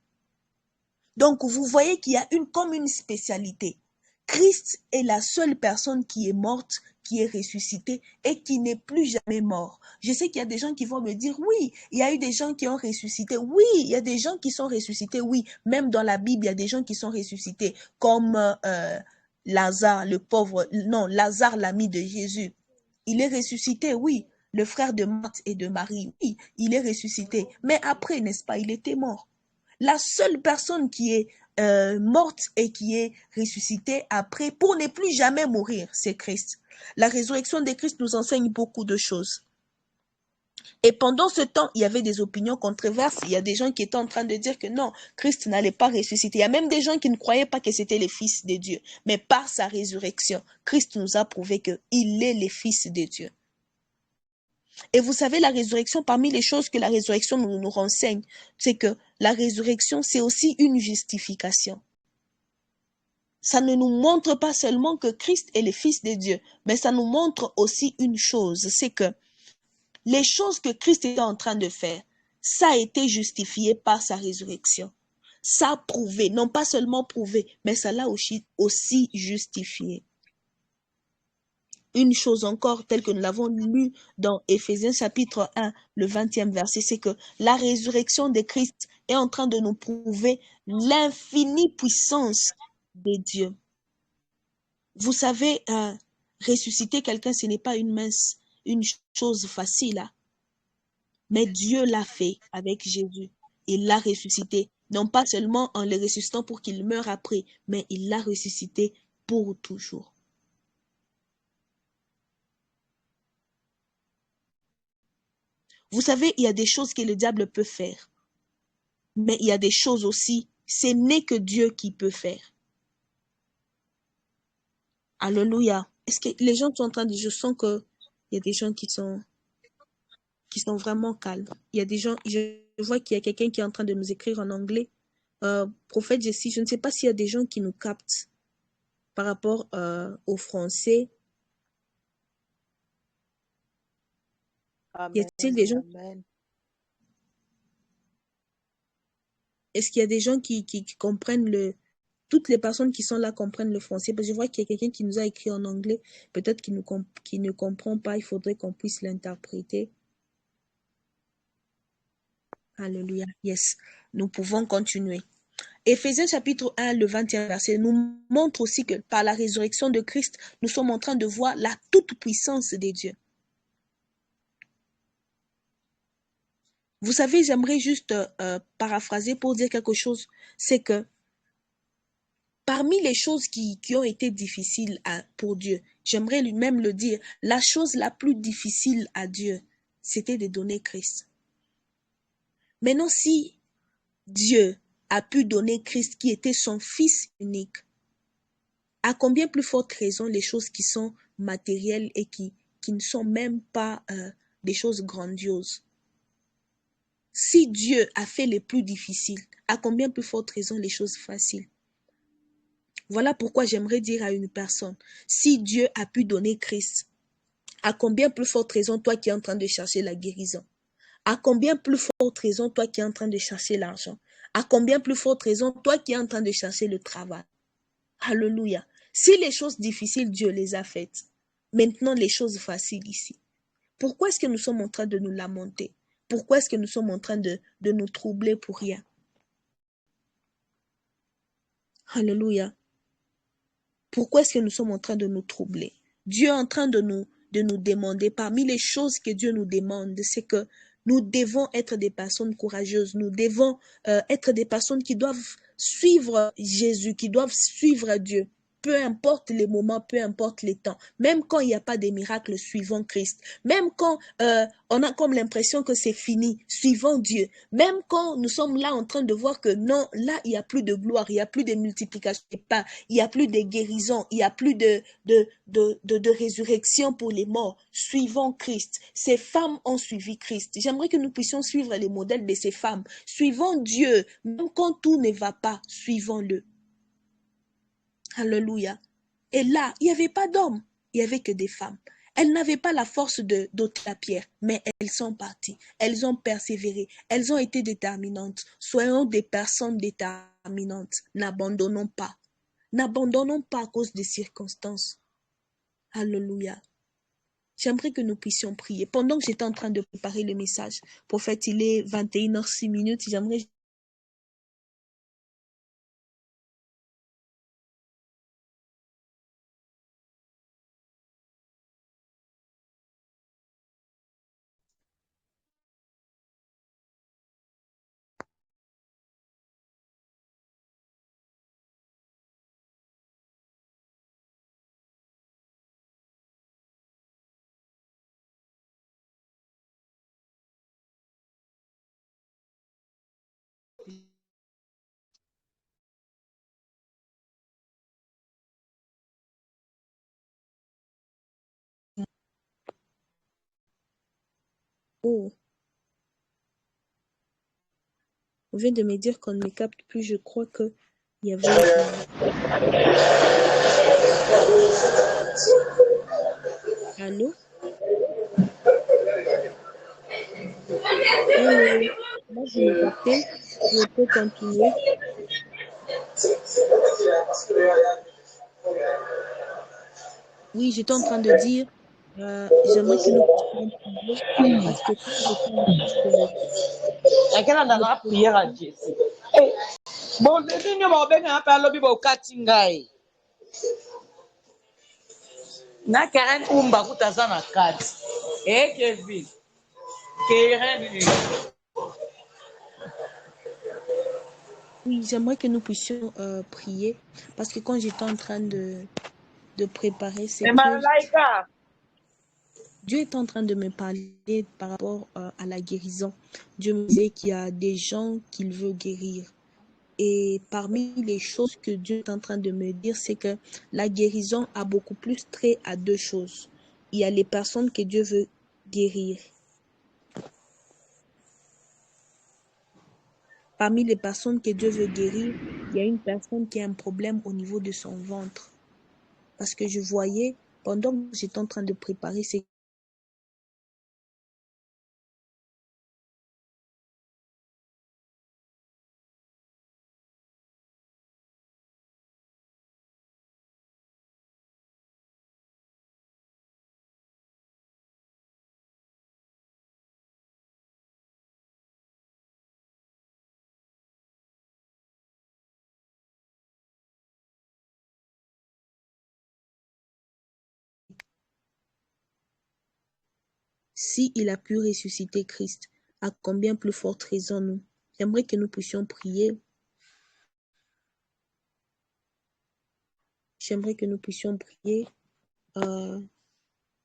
Donc, vous voyez qu'il y a comme une spécialité. Christ est la seule personne qui est morte, qui est ressuscitée et qui n'est plus jamais mort. Je sais qu'il y a des gens qui vont me dire, oui, il y a eu des gens qui ont ressuscité. Oui, il y a des gens qui sont ressuscités. Oui, même dans la Bible, il y a des gens qui sont ressuscités, comme Lazare, le pauvre, non, Lazare, l'ami de Jésus. Il est ressuscité, oui. Le frère de Marthe et de Marie, oui, il est ressuscité. Mais après, n'est-ce pas, il était mort. La seule personne qui est morte et qui est ressuscitée après, pour ne plus jamais mourir, c'est Christ. La résurrection de Christ nous enseigne beaucoup de choses. Et pendant ce temps, il y avait des opinions controversées. Il y a des gens qui étaient en train de dire que non, Christ n'allait pas ressusciter. Il y a même des gens qui ne croyaient pas que c'était le Fils de Dieu. Mais par sa résurrection, Christ nous a prouvé qu'il est le Fils de Dieu. Et vous savez, la résurrection, parmi les choses que la résurrection nous renseigne, c'est que la résurrection, c'est aussi une justification. Ça ne nous montre pas seulement que Christ est le Fils de Dieu, mais ça nous montre aussi une chose, c'est que les choses que Christ était en train de faire, ça a été justifié par sa résurrection. Ça a prouvé, non pas seulement prouvé, mais ça l'a aussi justifié. Une chose encore, telle que nous l'avons lu dans Éphésiens chapitre 1, le 20e verset, c'est que la résurrection de Christ est en train de nous prouver l'infinie puissance de Dieu. Vous savez, ressusciter quelqu'un, ce n'est pas une chose facile. Hein? Mais Dieu l'a fait avec Jésus. Il l'a ressuscité, non pas seulement en le ressuscitant pour qu'il meure après, mais il l'a ressuscité pour toujours. Vous savez, il y a des choses que le diable peut faire. Mais il y a des choses aussi, ce n'est que Dieu qui peut faire. Alléluia. Est-ce que les gens sont en train de... Je sens qu'il y a des gens qui sont vraiment calmes. Il y a des gens... Je vois qu'il y a quelqu'un qui est en train de nous écrire en anglais. Prophète Jessie, je ne sais pas s'il y a des gens qui nous captent par rapport au français. Y Amen. a-t-il des gens? Amen. Est-ce qu'il y a des gens qui comprennent toutes les personnes qui sont là comprennent le français? Parce que je vois qu'il y a quelqu'un qui nous a écrit en anglais. Peut-être qu'il ne comprend pas. Il faudrait qu'on puisse l'interpréter. Alléluia. Yes. Nous pouvons continuer. Éphésiens chapitre 1, le 21 verset, nous montre aussi que par la résurrection de Christ, nous sommes en train de voir la toute-puissance de Dieu. Vous savez, j'aimerais juste paraphraser pour dire quelque chose. C'est que parmi les choses qui ont été difficiles pour Dieu, j'aimerais lui-même le dire, la chose la plus difficile à Dieu, c'était de donner Christ. Maintenant, si Dieu a pu donner Christ qui était son Fils unique, à combien plus forte raison les choses qui sont matérielles et qui ne sont même pas des choses grandioses. Si Dieu a fait les plus difficiles, à combien plus forte raison les choses faciles. Voilà pourquoi j'aimerais dire à une personne, si Dieu a pu donner Christ, à combien plus forte raison toi qui es en train de chercher la guérison? À combien plus forte raison toi qui es en train de chercher l'argent? À combien plus forte raison toi qui es en train de chercher le travail? Alléluia. Si les choses difficiles, Dieu les a faites. Maintenant, les choses faciles ici. Pourquoi est-ce que nous sommes en train de nous lamenter? Pourquoi est-ce que nous sommes en train de nous troubler pour rien? Alléluia. Pourquoi est-ce que nous sommes en train de nous troubler? Dieu est en train de nous demander, parmi les choses que Dieu nous demande, c'est que nous devons être des personnes courageuses. Nous devons être des personnes qui doivent suivre Jésus, qui doivent suivre Dieu. Peu importe les moments, peu importe les temps. Même quand il n'y a pas de miracles, suivant Christ. Même quand on a comme l'impression que c'est fini, suivant Dieu. Même quand nous sommes là en train de voir que non, là, il n'y a plus de gloire, il n'y a plus de multiplication des pas, il n'y a plus de guérison, il n'y a plus de résurrection pour les morts. Suivant Christ. Ces femmes ont suivi Christ. J'aimerais que nous puissions suivre les modèles de ces femmes. Suivant Dieu, même quand tout ne va pas, suivons-le. Alléluia. Et là, il n'y avait pas d'hommes, il n'y avait que des femmes. Elles n'avaient pas la force d'ôter la pierre, mais elles sont parties. Elles ont persévéré. Elles ont été déterminantes. Soyons des personnes déterminantes. N'abandonnons pas. N'abandonnons pas à cause des circonstances. Alléluia. J'aimerais que nous puissions prier. Pendant que j'étais en train de préparer le message, prophète, il est 21h06. J'aimerais Oh, on vient de me dire qu'on ne me capte plus. Je crois que il y avait... Allô? Hello. Moi, je me captais. Je peux continuer. Oui, j'étais en train de dire, j'aimerais que nous puissions prier parce que quand j'étais en train de... Akena ndanga prière à Jésus. Bon, nini mo benga pa lobi bo katingai. Na Karen umba kutaza na kati. Kevin. Keren. Oui, j'aimerais que nous puissions prier parce que quand j'étais en train de préparer, c'est que Dieu est en train de me parler par rapport à la guérison. Dieu me disait qu'il y a des gens qu'il veut guérir. Et parmi les choses que Dieu est en train de me dire, c'est que la guérison a beaucoup plus trait à deux choses. Il y a les personnes que Dieu veut guérir. Parmi les personnes que Dieu veut guérir, il y a une personne qui a un problème au niveau de son ventre. Parce que je voyais, pendant que j'étais en train de préparer, c'est Si il a pu ressusciter Christ, à combien plus forte raison nous? J'aimerais que nous puissions prier. J'aimerais que nous puissions prier.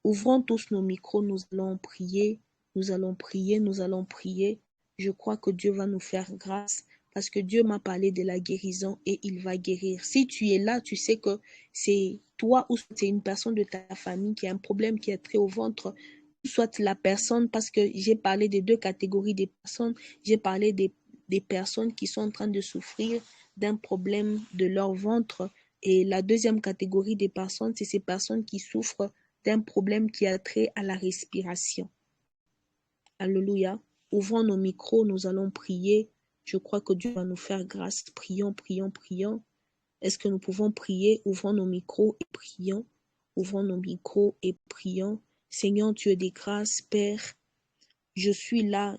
Ouvrons tous nos micros, nous allons prier. Nous allons prier, nous allons prier. Je crois que Dieu va nous faire grâce parce que Dieu m'a parlé de la guérison et il va guérir. Si tu es là, tu sais que c'est toi ou c'est une personne de ta famille qui a un problème qui est très au ventre, soit la personne, parce que j'ai parlé de deux catégories de personnes. J'ai parlé des personnes qui sont en train de souffrir d'un problème de leur ventre. Et la deuxième catégorie des personnes, c'est ces personnes qui souffrent d'un problème qui a trait à la respiration. Alléluia. Ouvrons nos micros, nous allons prier. Je crois que Dieu va nous faire grâce. Prions, prions, prions. Est-ce que nous pouvons prier? Ouvrons nos micros et prions. Ouvrons nos micros et prions. Seigneur Dieu des grâces, Père, je suis là,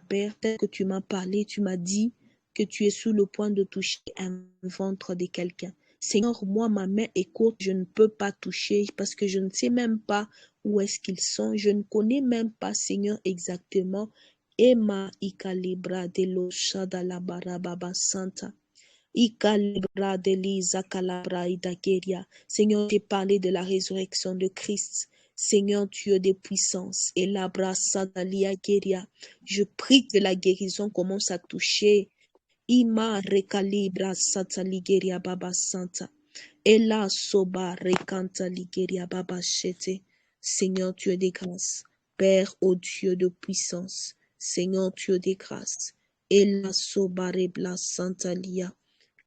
Père. Tel que tu m'as parlé, tu m'as dit que tu es sur le point de toucher un ventre de quelqu'un. Seigneur, moi, ma main est courte, je ne peux pas toucher parce que je ne sais même pas où est-ce qu'ils sont. Je ne connais même pas, Seigneur, exactement. Emma ikalibra de lo shadalabara baba santa. Ikalibra de lisa calabra idakeria. Seigneur, j'ai parlé de la résurrection de Christ. Seigneur Dieu des puissances, et la brassadalia guéria. Je prie que la guérison commence à toucher. Ima recalibra sata ligeria baba santa. Ela soba recanta ligeria baba chete. Seigneur Dieu des grâces, Père ô Dieu de puissance, Seigneur Dieu des grâces. Ela soba rebla santa lia.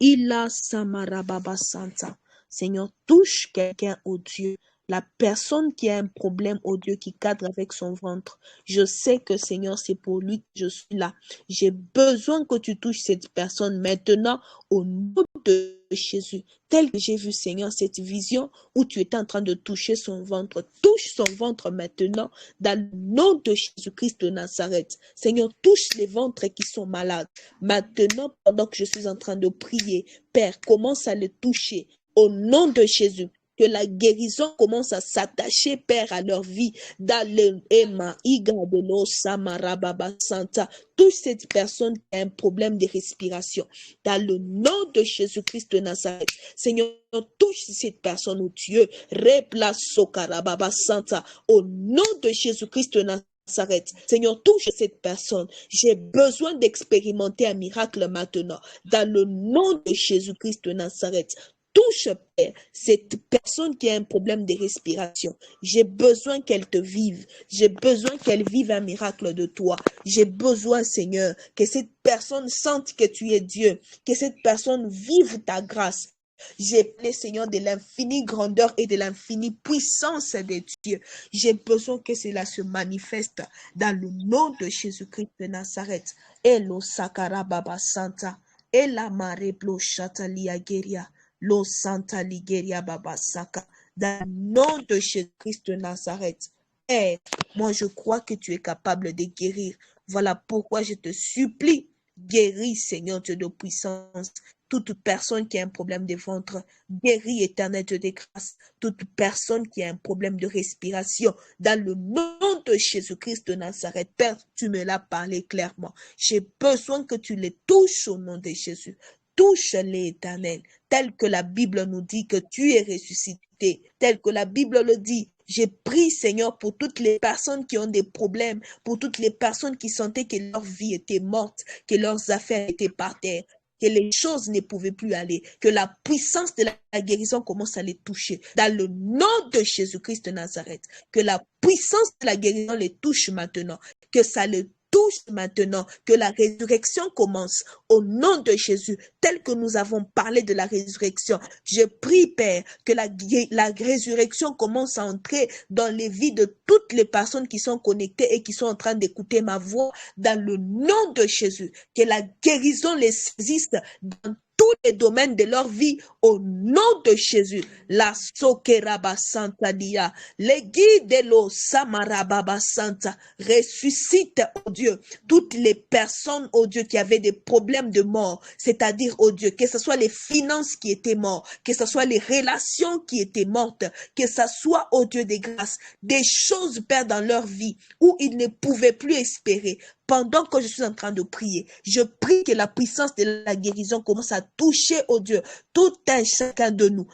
Ila samara baba santa. Seigneur, touche quelqu'un ô Dieu. La personne qui a un problème, oh Dieu, qui cadre avec son ventre. Je sais que, Seigneur, c'est pour lui que je suis là. J'ai besoin que tu touches cette personne maintenant au nom de Jésus. Tel que j'ai vu, Seigneur, cette vision où tu étais en train de toucher son ventre. Touche son ventre maintenant dans le nom de Jésus-Christ de Nazareth. Seigneur, touche les ventres qui sont malades. Maintenant, pendant que je suis en train de prier, Père, commence à les toucher au nom de Jésus. Que la guérison commence à s'attacher, Père, à leur vie. Dans le Ema, Iga de lo Samara Baba Santa. Touche cette personne qui a un problème de respiration. Dans le nom de Jésus-Christ de Nazareth. Seigneur, touche cette personne, oh Dieu. Replace Sokara Baba Santa. Au nom de Jésus-Christ de Nazareth. Seigneur, touche cette personne. J'ai besoin d'expérimenter un miracle maintenant. Dans le nom de Jésus-Christ de Nazareth. Touche, Père, cette personne qui a un problème de respiration. J'ai besoin qu'elle te vive. J'ai besoin qu'elle vive un miracle de toi. J'ai besoin, Seigneur, que cette personne sente que tu es Dieu. Que cette personne vive ta grâce. J'ai appelé, Seigneur, de l'infinie grandeur et de l'infinie puissance de Dieu. J'ai besoin que cela se manifeste dans le nom de Jésus-Christ de Nazareth. Elo sakara baba santa. Ela mare blo chatalia geria. Lo Santa Ligeria Baba Saka, dans le nom de Jésus-Christ de Nazareth. Père, moi je crois que tu es capable de guérir. Voilà pourquoi je te supplie, guéris, Seigneur Dieu de puissance, toute personne qui a un problème de ventre. Guéris, Éternel Dieu de grâce, toute personne qui a un problème de respiration. Dans le nom de Jésus-Christ de Nazareth, Père, tu me l'as parlé clairement. J'ai besoin que tu les touches au nom de Jésus. Touche-les, Éternel, tel que la Bible nous dit que tu es ressuscité, tel que la Bible le dit. J'ai prié, Seigneur, pour toutes les personnes qui ont des problèmes, pour toutes les personnes qui sentaient que leur vie était morte, que leurs affaires étaient par terre, que les choses ne pouvaient plus aller, que la puissance de la guérison commence à les toucher. Dans le nom de Jésus-Christ de Nazareth, que la puissance de la guérison les touche maintenant, que ça les touche maintenant, que la résurrection commence au nom de Jésus, tel que nous avons parlé de la résurrection. Je prie, Père, que la résurrection commence à entrer dans les vies de toutes les personnes qui sont connectées et qui sont en train d'écouter ma voix dans le nom de Jésus, que la guérison les saisisse dans tous les domaines de leur vie au nom de Jésus. La Sokeraba Santa Dia, les guides de l'eau Samarababa Santa, ressuscite, oh Dieu, toutes les personnes, oh Dieu, qui avaient des problèmes de mort, c'est-à-dire, oh Dieu, que ce soit les finances qui étaient mortes, que ce soit les relations qui étaient mortes, que ce soit, oh Dieu des grâces, des choses, Père, dans leur vie où ils ne pouvaient plus espérer. Pendant que je suis en train de prier, je prie que la puissance de la guérison commence à toucher, oh Dieu, tout un chacun de nous.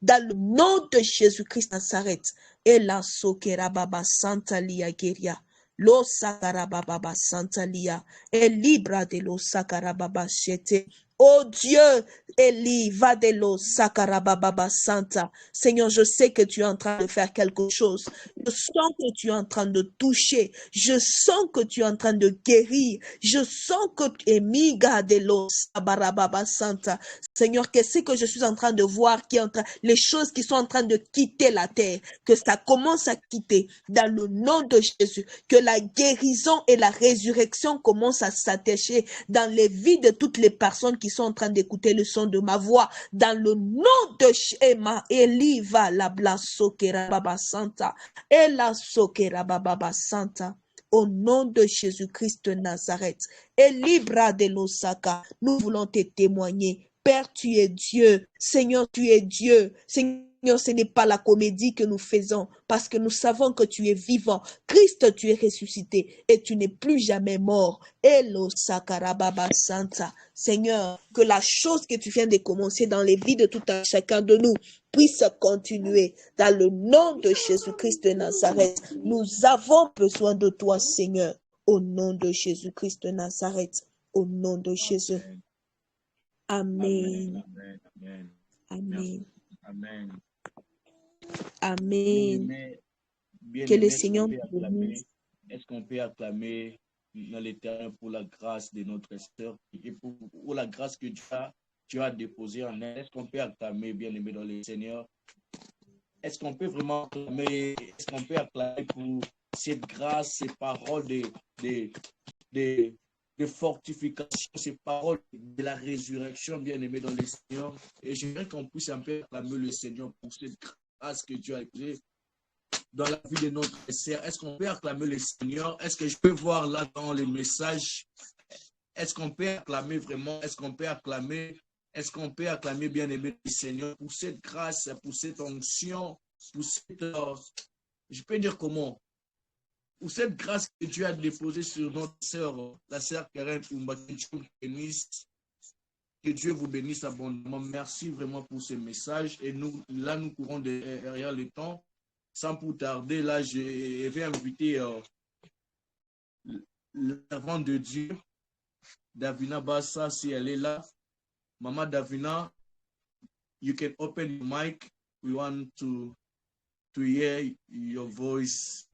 Dans le nom de Jésus-Christ Nazareth. Et la sokera baba santa lia geria. Lo sakara baba santa lia. Et libra de lo sakara baba chete. Oh Dieu, Eli, va de lo sakara baba santa. Seigneur, je sais que tu es en train de faire quelque chose. Je sens que tu es en train de toucher. Je sens que tu es en train de guérir. Je sens que tu es miga de lo sabara baba santa. Seigneur, qu'est-ce que je suis en train de voir qui est en train, les choses qui sont en train de quitter la terre, que ça commence à quitter dans le nom de Jésus, que la guérison et la résurrection commencent à s'attacher dans les vies de toutes les personnes qui sont en train d'écouter le son de ma voix, dans le nom de Shema, Eliva, la blasokera baba santa, et la sokera baba santa. Au nom de Jésus-Christ de Nazareth, et libra de l'Osaka, nous voulons te témoigner. Père, tu es Dieu. Seigneur, tu es Dieu. Seigneur, ce n'est pas la comédie que nous faisons parce que nous savons que tu es vivant. Christ, tu es ressuscité et tu n'es plus jamais mort. Elo Sakarababa Santa. Seigneur, que la chose que tu viens de commencer dans les vies de tout un chacun de nous puisse continuer. Dans le nom de Jésus-Christ de Nazareth, nous avons besoin de toi, Seigneur. Au nom de Jésus-Christ de Nazareth. Au nom de Jésus. Amen. Amen. Amen. Amen. Amen. Amen. Bien Que le aimé, Seigneur nous bénisse. est-ce qu'on peut acclamer dans l'Éternel pour la grâce de notre sœur et pour la grâce que tu as déposée en elle? Est-ce qu'on peut acclamer, bien aimé, dans le Seigneur? Est-ce qu'on peut vraiment acclamer, pour cette grâce, ces paroles de fortification, ces paroles de la résurrection, bien aimé dans le Seigneur? Et j'aimerais qu'on puisse un peu acclamer le Seigneur pour cette grâce que tu as déposée dans la vie de notre sœur. Est-ce qu'on peut acclamer le Seigneur? Est-ce que je peux voir là dans les messages? Est-ce qu'on peut acclamer vraiment? Est-ce qu'on peut acclamer bien aimé le Seigneur pour cette grâce, pour cette onction, pour cette, je peux dire comment? Pour cette grâce que tu as déposée sur notre sœur, la sœur Karen Oumba, que Dieu vous bénisse. Que Dieu vous bénisse abondamment. Merci vraiment pour ce message. Et nous courons derrière le temps. Sans plus tarder, là, je vais inviter l'avant de Dieu, Davina Bassa, si elle est là. Maman Davina, you can open your mic. We want to hear your voice.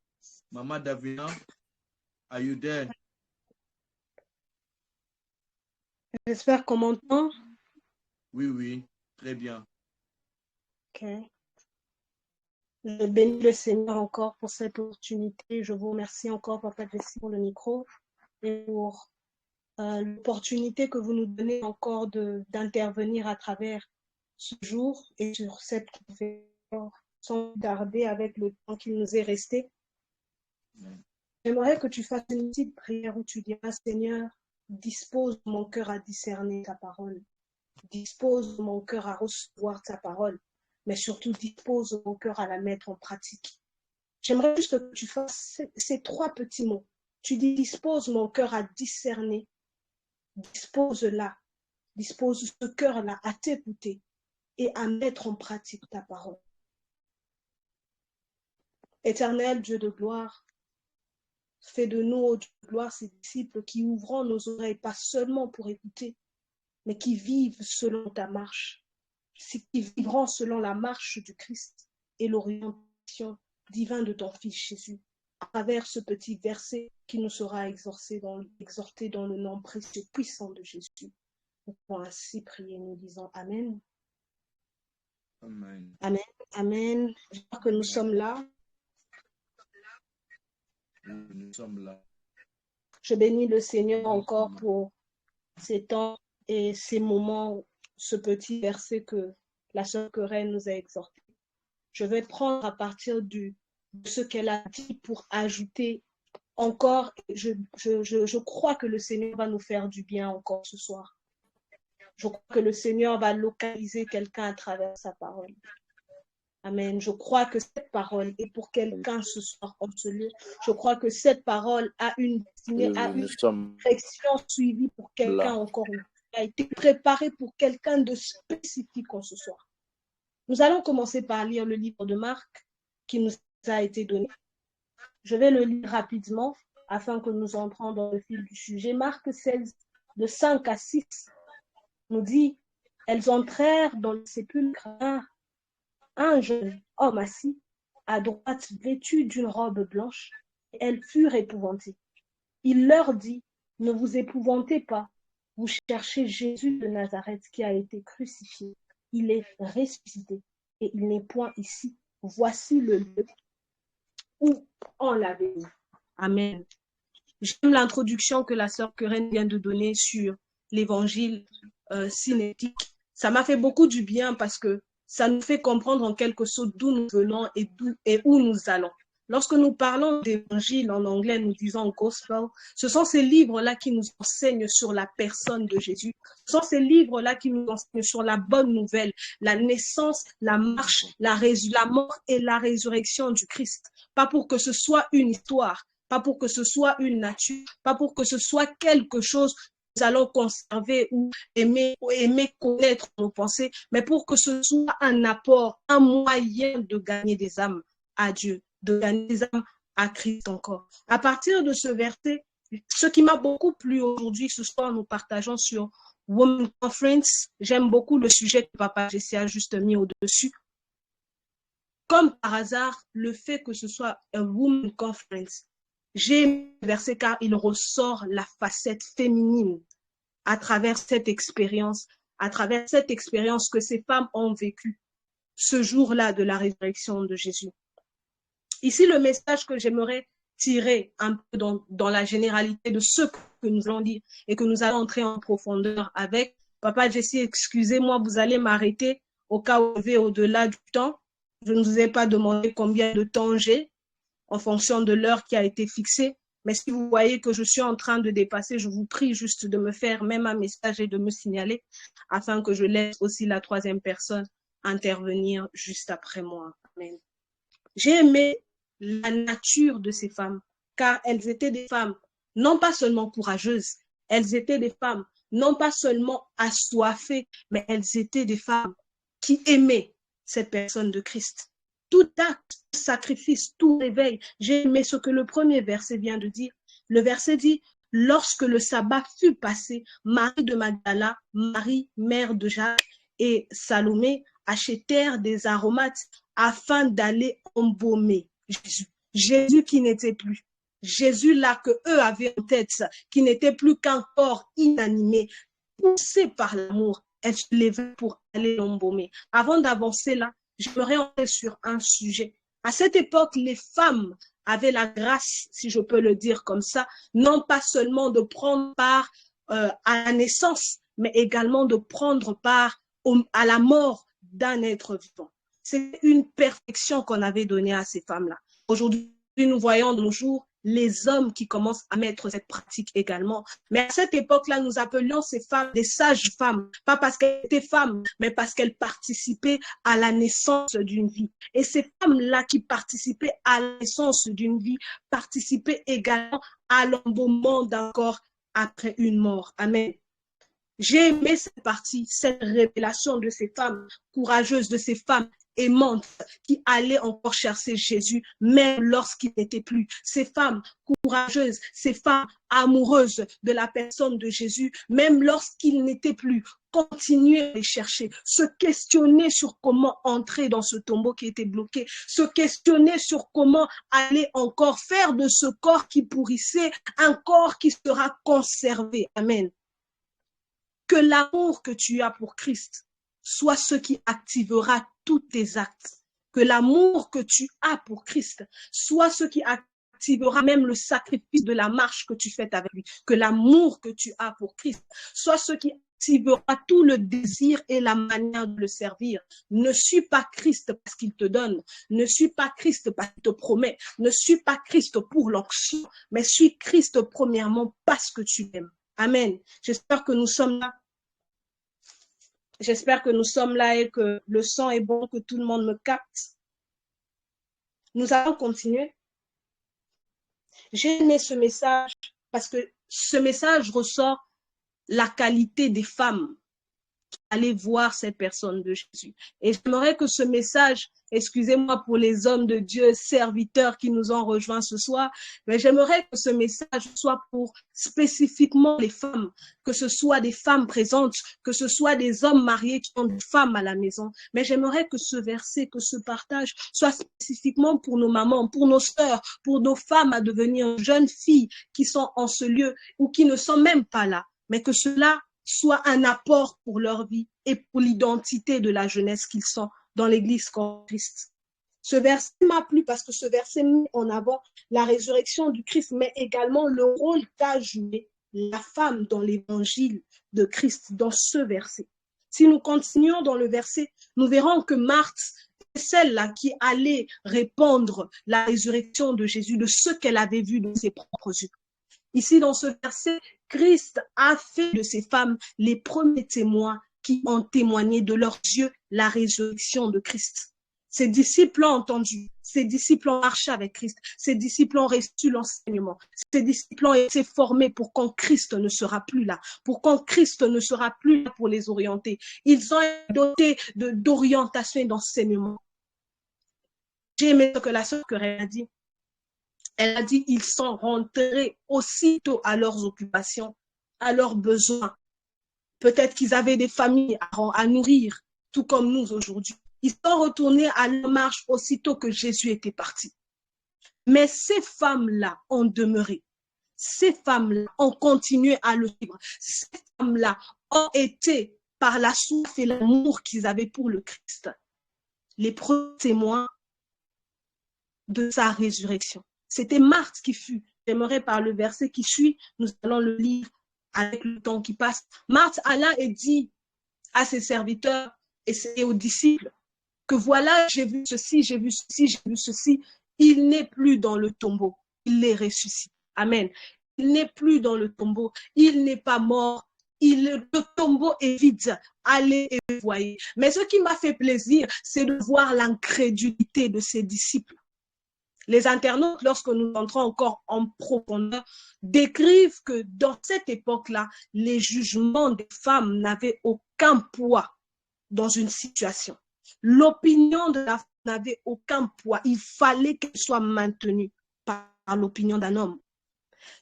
Maman Davina, are you there? J'espère qu'on m'entend. Oui, très bien. Ok. Je bénis le Seigneur encore pour cette opportunité. Je vous remercie encore, Papa Jessie, pour le micro et pour l'opportunité que vous nous donnez encore d'intervenir à travers ce jour et sur cette conférence, sans tarder avec le temps qu'il nous est resté. J'aimerais que tu fasses une petite prière où tu diras, Seigneur, dispose mon cœur à discerner ta parole. Dispose mon cœur à recevoir ta parole, mais surtout dispose mon cœur à la mettre en pratique. J'aimerais juste que tu fasses ces trois petits mots. Tu dis, dispose mon cœur à discerner. Dispose-la. Dispose ce cœur-là à t'écouter et à mettre en pratique ta parole. Éternel Dieu de gloire, fais de nous, ô Dieu de gloire, ces disciples qui ouvrent nos oreilles, pas seulement pour écouter, mais qui vivent selon ta marche, qui vivront selon la marche du Christ et l'orientation divine de ton Fils Jésus, à travers ce petit verset qui nous sera exhorté dans le nom précieux puissant de Jésus. Nous pouvons ainsi prier, nous disons Amen. Amen. Amen. Amen. J'espère que nous sommes là. Nous sommes là. Je bénis le Seigneur encore pour ces temps et ces moments ce petit verset que la sœur Querelle nous a exhorté. Je vais prendre à partir de ce qu'elle a dit pour ajouter encore. Je crois que le Seigneur va nous faire du bien encore ce soir. Je crois que le Seigneur va localiser quelqu'un à travers sa parole. Amen. Je crois que cette parole est pour quelqu'un ce soir en ce lieu. Je crois que cette parole a une destinée, a une direction suivie pour quelqu'un encore. Elle a été préparée pour quelqu'un de spécifique en ce soir. Nous allons commencer par lire le livre de Marc qui nous a été donné. Je vais le lire rapidement afin que nous entrons dans le fil du sujet. Marc 16, de 5 à 6, nous dit « Elles entrèrent dans le sépulcre. Un jeune homme assis à droite, vêtu d'une robe blanche, et elles furent épouvantées. Il leur dit, ne vous épouvantez pas, vous cherchez Jésus de Nazareth qui a été crucifié. Il est ressuscité et il n'est point ici. Voici le lieu où on l'avait mis. » Amen. J'aime l'introduction que la sœur Querelle vient de donner sur l'évangile cinétique. Ça m'a fait beaucoup du bien parce que ça nous fait comprendre en quelque sorte d'où nous venons et où nous allons. Lorsque nous parlons d'évangile en anglais, nous disons gospel, ce sont ces livres-là qui nous enseignent sur la personne de Jésus. Ce sont ces livres-là qui nous enseignent sur la bonne nouvelle, la naissance, la marche, la mort et la résurrection du Christ. Pas pour que ce soit une histoire, pas pour que ce soit une nature, pas pour que ce soit quelque chose nous allons conserver ou aimer connaître nos pensées, mais pour que ce soit un apport, un moyen de gagner des âmes à Dieu, de gagner des âmes à Christ encore. À partir de ce verset, ce qui m'a beaucoup plu aujourd'hui, ce soir, nous partageons sur Women Conference. J'aime beaucoup le sujet que Papa Jessie a juste mis au-dessus. Comme par hasard, le fait que ce soit un Women Conference, j'ai aimé le verset car il ressort la facette féminine à travers cette expérience que ces femmes ont vécue ce jour-là de la résurrection de Jésus. Ici, le message que j'aimerais tirer un peu dans la généralité de ce que nous allons dire et que nous allons entrer en profondeur avec. Papa Jessie, excusez-moi, vous allez m'arrêter au cas où je vais au-delà du temps. Je ne vous ai pas demandé combien de temps j'ai en fonction de l'heure qui a été fixée. Mais si vous voyez que je suis en train de dépasser, je vous prie juste de me faire même un message et de me signaler afin que je laisse aussi la troisième personne intervenir juste après moi. Amen. J'ai aimé la nature de ces femmes, car elles étaient des femmes non pas seulement courageuses, elles étaient des femmes non pas seulement assoiffées, mais elles étaient des femmes qui aimaient cette personne de Christ. Tout acte, sacrifice, tout réveil. J'ai aimé ce que le premier verset vient de dire. Le verset dit, lorsque le sabbat fut passé, Marie de Magdala, Marie, mère de Jacques et Salomé achetèrent des aromates afin d'aller embaumer Jésus. Jésus qui n'était plus. Jésus là que eux avaient en tête, qui n'était plus qu'un corps inanimé, poussé par l'amour. Elle se levait pour aller l'embaumer. Avant d'avancer là, j'aimerais entrer sur un sujet. À cette époque, les femmes avaient la grâce, si je peux le dire comme ça, non pas seulement de prendre part à la naissance, mais également de prendre part à la mort d'un être vivant. C'est une perfection qu'on avait donnée à ces femmes-là. Aujourd'hui, nous voyons de nos jours les hommes qui commencent à mettre cette pratique également. Mais à cette époque-là, nous appelions ces femmes des sages femmes, pas parce qu'elles étaient femmes, mais parce qu'elles participaient à la naissance d'une vie. Et ces femmes-là qui participaient à la naissance d'une vie, participaient également à l'embaumement d'un corps après une mort. Amen. J'ai aimé cette partie, cette révélation de ces femmes courageuses, de ces femmes aimantes qui allaient encore chercher Jésus, même lorsqu'il n'était plus. Ces femmes courageuses, ces femmes amoureuses de la personne de Jésus, même lorsqu'il n'était plus, continuer à les chercher, se questionner sur comment entrer dans ce tombeau qui était bloqué, se questionner sur comment aller encore faire de ce corps qui pourrissait un corps qui sera conservé. Amen. Que l'amour que tu as pour Christ soit ce qui activera tous tes actes. Que l'amour que tu as pour Christ soit ce qui activera même le sacrifice de la marche que tu fais avec lui. Que l'amour que tu as pour Christ soit ce qui cultivera tout le désir et la manière de le servir. Ne suis pas Christ parce qu'il te donne, ne suis pas Christ parce qu'il te promet, ne suis pas Christ pour l'onction, mais suis Christ premièrement parce que tu l'aimes. Amen. J'espère que nous sommes là. J'espère que nous sommes là et que le son est bon, que tout le monde me capte. Nous allons continuer. J'ai aimé ce message parce que ce message ressort la qualité des femmes qui allaient voir cette personne de Jésus. Et j'aimerais que ce message, excusez-moi pour les hommes de Dieu, serviteurs qui nous ont rejoints ce soir, mais j'aimerais que ce message soit pour spécifiquement les femmes, que ce soit des femmes présentes, que ce soit des hommes mariés qui ont des femmes à la maison. Mais j'aimerais que ce verset, que ce partage soit spécifiquement pour nos mamans, pour nos sœurs, pour nos femmes à devenir jeunes filles qui sont en ce lieu ou qui ne sont même pas là, mais que cela soit un apport pour leur vie et pour l'identité de la jeunesse qu'ils sont dans l'Église Christ. Ce verset m'a plu parce que ce verset met en avant la résurrection du Christ, mais également le rôle qu'a joué la femme dans l'évangile de Christ, dans ce verset. Si nous continuons dans le verset, nous verrons que Marthe est celle-là qui allait répandre la résurrection de Jésus, de ce qu'elle avait vu de ses propres yeux. Ici, dans ce verset, Christ a fait de ces femmes les premiers témoins qui ont témoigné de leurs yeux la résurrection de Christ. Ses disciples ont entendu, ses disciples ont marché avec Christ, ses disciples ont reçu l'enseignement, ses disciples ont été formés pour quand Christ ne sera plus là, pour quand Christ ne sera plus là pour les orienter. Ils ont été dotés d'orientation et d'enseignement. J'ai aimé ce que la sœur Querelle a dit. Elle a dit, ils sont rentrés aussitôt à leurs occupations, à leurs besoins. Peut-être qu'ils avaient des familles à nourrir, tout comme nous aujourd'hui. Ils sont retournés à leur marche aussitôt que Jésus était parti. Mais ces femmes-là ont demeuré. Ces femmes-là ont continué à le suivre. Ces femmes-là ont été, par la soif et l'amour qu'ils avaient pour le Christ, les premiers témoins de sa résurrection. C'était Marthe qui fut. J'aimerais par le verset qui suit, nous allons le lire avec le temps qui passe. Marthe alla et dit à ses serviteurs et aux disciples que voilà, j'ai vu ceci, j'ai vu ceci, j'ai vu ceci. Il n'est plus dans le tombeau, il est ressuscité. Amen. Il n'est plus dans le tombeau, il n'est pas mort. Le tombeau est vide. Allez et voyez. Mais ce qui m'a fait plaisir, c'est de voir l'incrédulité de ses disciples. Les internautes, lorsque nous entrons encore en profondeur, décrivent que dans cette époque-là, les jugements des femmes n'avaient aucun poids dans une situation. L'opinion de la femme n'avait aucun poids. Il fallait qu'elle soit maintenue par l'opinion d'un homme.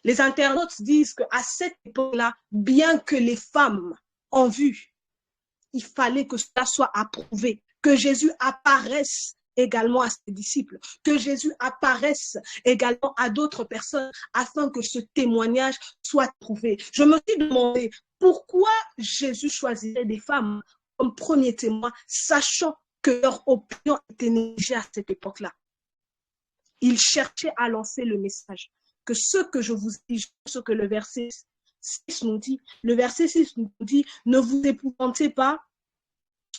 Les internautes disent qu'à cette époque-là, bien que les femmes ont vu, il fallait que cela soit approuvé, que Jésus apparaisse également à ses disciples, que Jésus apparaisse également à d'autres personnes afin que ce témoignage soit prouvé. Je me suis demandé pourquoi Jésus choisirait des femmes comme premier témoin, sachant que leur opinion était négligée à cette époque-là. Il cherchait à lancer le message que ce que je vous dis, ce que le verset 6 nous dit, le verset 6 nous dit, ne vous épouvantez pas.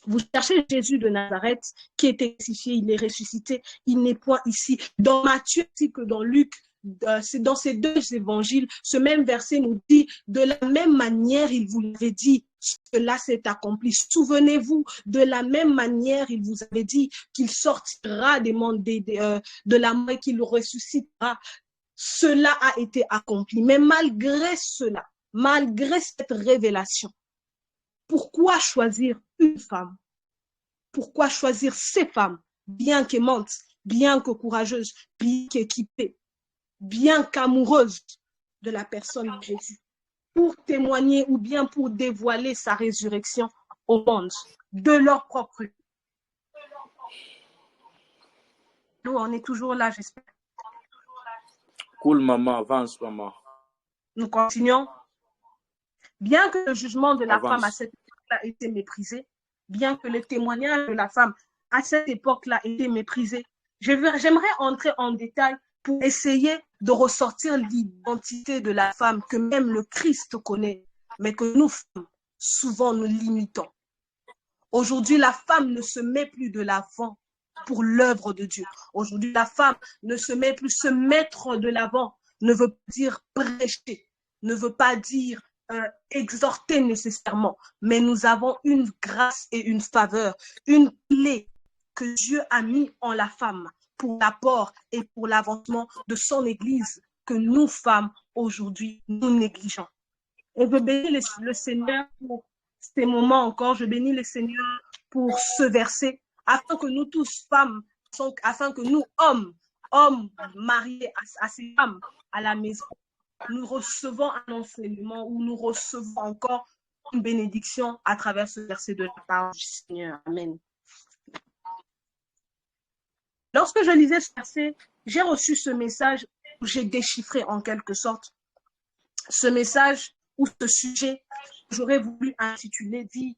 Vous cherchez Jésus de Nazareth qui est crucifié, il est ressuscité, il n'est point ici. Dans Matthieu ainsi que dans Luc, c'est dans ces deux évangiles, ce même verset nous dit, de la même manière, il vous l'avait dit, cela s'est accompli. Souvenez-vous, de la même manière, il vous avait dit qu'il sortira de la mort et qu'il ressuscitera. Cela a été accompli. Mais malgré cela, malgré cette révélation, pourquoi choisir une femme? Pourquoi choisir ces femmes, bien qu'aimantes, bien que courageuses, bien qu'équipées, bien qu'amoureuses de la personne de Jésus, pour témoigner ou bien pour dévoiler sa résurrection au monde, de leur propre vie? Nous, on est toujours là, j'espère. Cool, maman, avance, maman. Nous continuons. Bien que le jugement de la femme à cette époque-là ait été méprisé, bien que le témoignage de la femme à cette époque-là ait été méprisé, j'aimerais entrer en détail pour essayer de ressortir l'identité de la femme que même le Christ connaît, mais que nous, femmes, souvent nous limitons. Aujourd'hui, la femme ne se met plus de l'avant pour l'œuvre de Dieu. Aujourd'hui, la femme ne se met plus, se mettre de l'avant ne veut pas dire prêcher, ne veut pas dire exhorter nécessairement, mais nous avons une grâce et une faveur, une clé que Dieu a mis en la femme pour l'apport et pour l'avancement de son Église que nous, femmes, aujourd'hui, nous négligeons. Et je bénis le Seigneur pour ces moments encore, je bénis le Seigneur pour ce verset, afin que nous tous, femmes, afin que nous, hommes mariés à ces femmes à la maison, nous recevons un enseignement ou nous recevons encore une bénédiction à travers ce verset de la part du Seigneur. Amen. Lorsque je lisais ce verset, j'ai reçu ce message où j'ai déchiffré en quelque sorte ce message ou ce sujet que j'aurais voulu intituler dit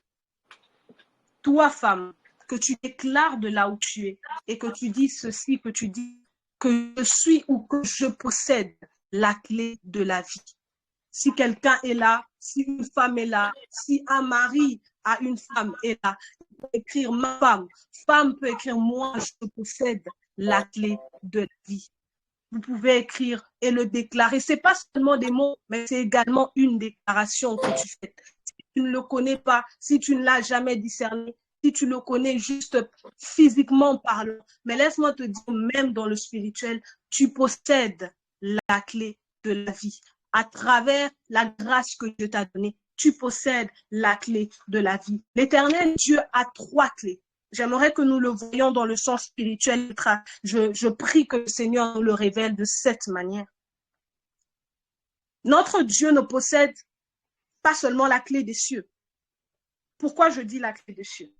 « Toi, femme, que tu déclares de là où tu es et que tu dis ceci, que tu dis que je suis ou que je possède la clé de la vie. » Si quelqu'un est là, si une femme est là, si un mari a une femme est là, il peut écrire ma femme, femme peut écrire moi, je possède la clé de la vie. Vous pouvez écrire et le déclarer. Ce n'est pas seulement des mots, mais c'est également une déclaration que tu fais. Si tu ne le connais pas, si tu ne l'as jamais discerné, si tu le connais juste physiquement parlant, mais laisse-moi te dire, même dans le spirituel, tu possèdes la clé de la vie. À travers la grâce que Dieu t'a donnée, tu possèdes la clé de la vie. L'Éternel Dieu a 3 clés. J'aimerais que nous le voyions dans le sens spirituel. Je prie que le Seigneur nous le révèle de cette manière. Notre Dieu ne possède pas seulement la clé des cieux. Pourquoi je dis la clé des cieux?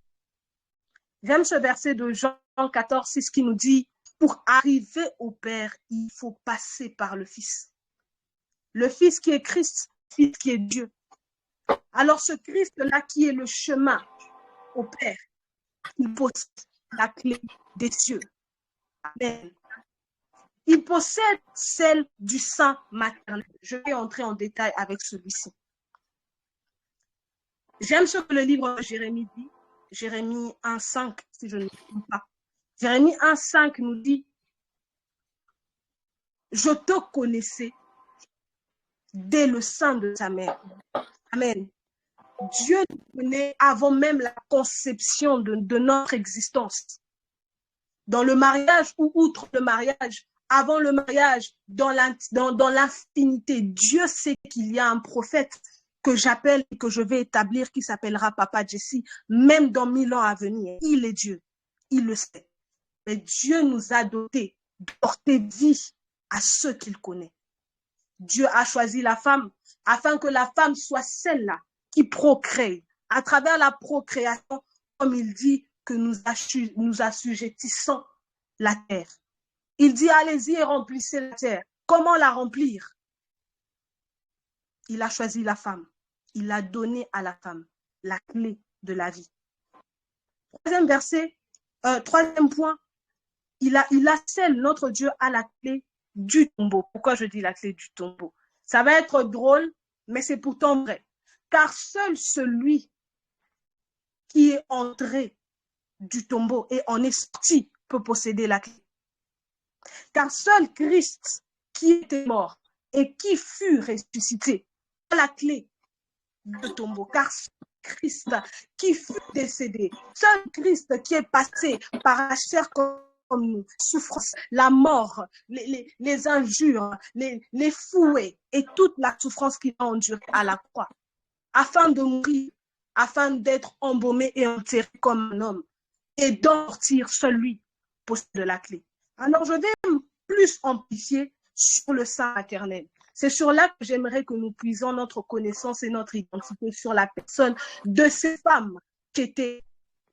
J'aime ce verset de Jean 14, 6 qui nous dit « Pour arriver au Père, il faut passer par le Fils. » Le Fils qui est Christ, le Fils qui est Dieu. Alors ce Christ-là qui est le chemin au Père, il possède la clé des cieux. Amen. Il possède celle du sein maternel. Je vais entrer en détail avec celui-ci. J'aime ce que le livre de Jérémie dit. Jérémie 1,5, si je ne me trompe pas. Jérémie 1,5 nous dit « Je te connaissais dès le sein de ta mère. » Amen. Dieu nous connaît avant même la conception de notre existence. Dans le mariage ou outre le mariage, avant le mariage, dans l'infinité, Dieu sait qu'il y a un prophète que j'appelle et que je vais établir qui s'appellera Papa Jesse, même dans 1000 ans à venir. Il est Dieu, il le sait. Mais Dieu nous a dotés de porter vie à ceux qu'il connaît. Dieu a choisi la femme afin que la femme soit celle-là qui procrée. À travers la procréation, comme il dit, que nous assujettissons la terre. Il dit, allez-y et remplissez la terre. Comment la remplir? Il a choisi la femme. Il a donné à la femme la clé de la vie. Troisième point, il a scellé, notre Dieu a la clé du tombeau. Pourquoi je dis la clé du tombeau? Ça va être drôle, mais c'est pourtant vrai. Car seul celui qui est entré du tombeau et en est sorti peut posséder la clé. Car seul Christ qui était mort et qui fut ressuscité a la clé du tombeau. Car seul Christ qui fut décédé, seul Christ qui est passé par la chair comme nous, souffrance, la mort, les injures, les fouets et toute la souffrance qu'il a endurée à la croix, afin de mourir, afin d'être embaumé et enterré comme un homme, et d'en sortir, celui possède la clé. Alors je vais plus amplifier sur le sein maternel. C'est sur là que j'aimerais que nous puissions notre connaissance et notre identité sur la personne de ces femmes qui étaient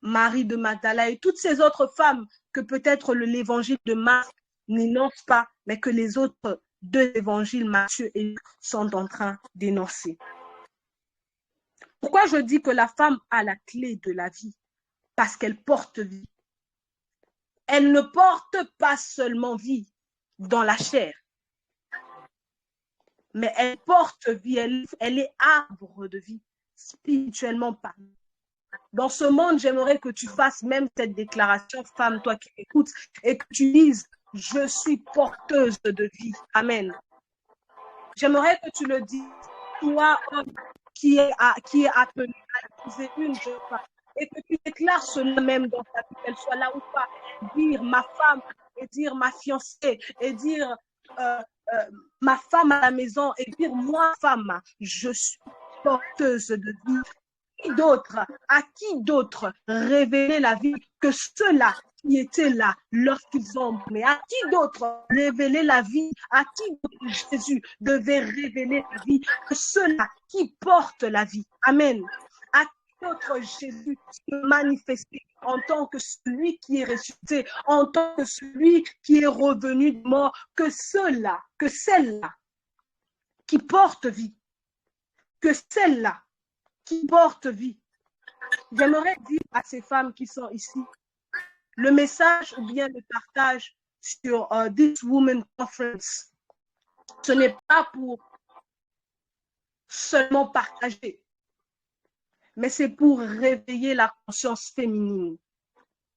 Marie de Magdala et toutes ces autres femmes que peut-être l'évangile de Marc n'énonce pas, mais que les autres 2 évangiles, Matthieu et Luc, sont en train d'énoncer. Pourquoi je dis que la femme a la clé de la vie? Parce qu'elle porte vie. Elle ne porte pas seulement vie dans la chair, mais elle porte vie, elle est arbre de vie, spirituellement parlant. Dans ce monde, j'aimerais que tu fasses même cette déclaration, femme, toi qui écoutes, et que tu dises, je suis porteuse de vie. Amen. J'aimerais que tu le dises, toi, homme, qui est appelé à épouser une jeune femme, et que tu déclares ce nom même dans ta vie, qu'elle soit là ou pas, dire ma femme, et dire ma fiancée, et dire ma femme à la maison, et dire moi, femme, je suis porteuse de vie. À qui d'autre révéler la vie que ceux-là qui étaient là lorsqu'ils ont mais à qui d'autre révéler la vie, à qui d'autre Jésus devait révéler la vie que ceux-là qui portent la vie. Amen. À qui d'autre Jésus se manifester en tant que celui qui est ressuscité, en tant que celui qui est revenu de mort, que ceux-là, que celles-là qui portent vie, que celles-là qui portent vie. J'aimerais dire à ces femmes qui sont ici, le message ou bien le partage sur This Women Conference, ce n'est pas pour seulement partager, mais c'est pour réveiller la conscience féminine,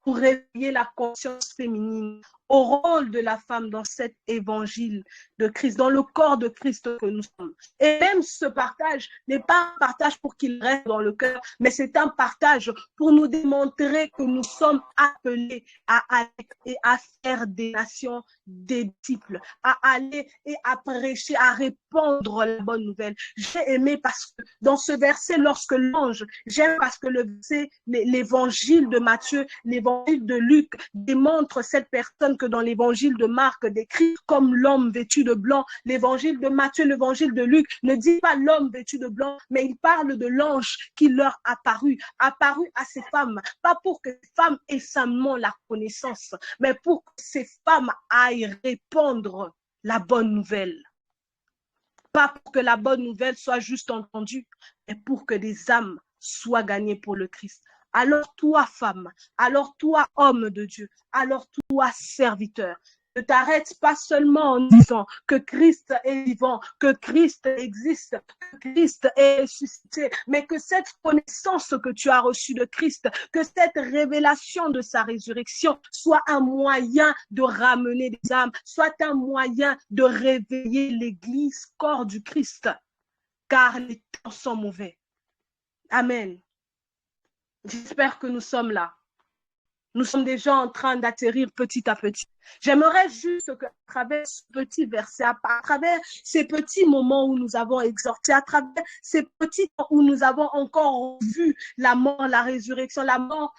pour réveiller la conscience féminine au rôle de la femme dans cet évangile de Christ, dans le corps de Christ que nous sommes. Et même ce partage n'est pas un partage pour qu'il reste dans le cœur, mais c'est un partage pour nous démontrer que nous sommes appelés à aller et à faire des nations des disciples, à aller et à prêcher, à répandre la bonne nouvelle. J'ai aimé parce que dans ce verset, lorsque l'ange, j'aime parce que le verset, l'évangile de Matthieu, l'évangile de Luc démontre cette personne que dans l'évangile de Marc décrit comme l'homme vêtu de blanc. L'évangile de Matthieu, l'évangile de Luc ne dit pas l'homme vêtu de blanc, mais il parle de l'ange qui leur apparut à ces femmes, pas pour que ces femmes aient seulement la connaissance, mais pour que ces femmes aillent répandre la bonne nouvelle. Pas pour que la bonne nouvelle soit juste entendue, mais pour que des âmes soient gagnées pour le Christ. Alors toi, femme, alors toi, homme de Dieu, alors toi, serviteur, ne t'arrête pas seulement en disant que Christ est vivant, que Christ existe, que Christ est ressuscité, mais que cette connaissance que tu as reçue de Christ, que cette révélation de sa résurrection soit un moyen de ramener des âmes, soit un moyen de réveiller l'Église, corps du Christ, car les temps sont mauvais. Amen. J'espère que nous sommes là. Nous sommes déjà en train d'atterrir petit à petit. J'aimerais juste qu'à travers ce petit verset, à travers ces petits moments où nous avons exhorté, à travers ces petits temps où nous avons encore vu la mort, la résurrection, la mort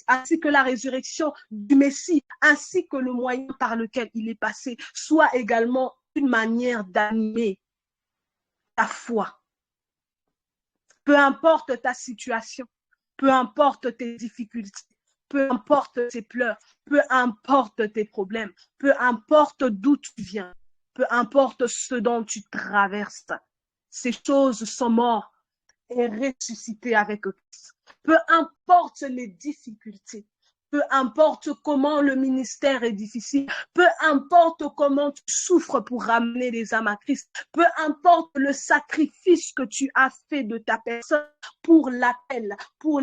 ainsi que la résurrection du Messie, ainsi que le moyen par lequel il est passé, soit également une manière d'animer ta foi. Peu importe ta situation, peu importe tes difficultés, peu importe tes pleurs, peu importe tes problèmes, peu importe d'où tu viens, peu importe ce dont tu traverses, ces choses sont mortes et ressuscitées avec Christ. Peu importe les difficultés, peu importe comment le ministère est difficile, peu importe comment tu souffres pour ramener les âmes à Christ, peu importe le sacrifice que tu as fait de ta personne pour l'appel, pour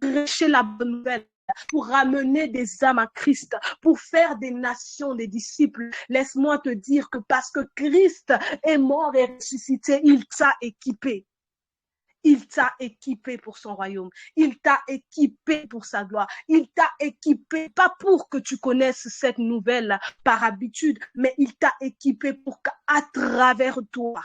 prêcher la bonne nouvelle, pour ramener des âmes à Christ, pour faire des nations des disciples. Laisse-moi te dire que parce que Christ est mort et ressuscité, il t'a équipé. Il t'a équipé pour son royaume. Il t'a équipé pour sa gloire. Il t'a équipé, pas pour que tu connaisses cette nouvelle par habitude, mais il t'a équipé pour qu'à travers toi,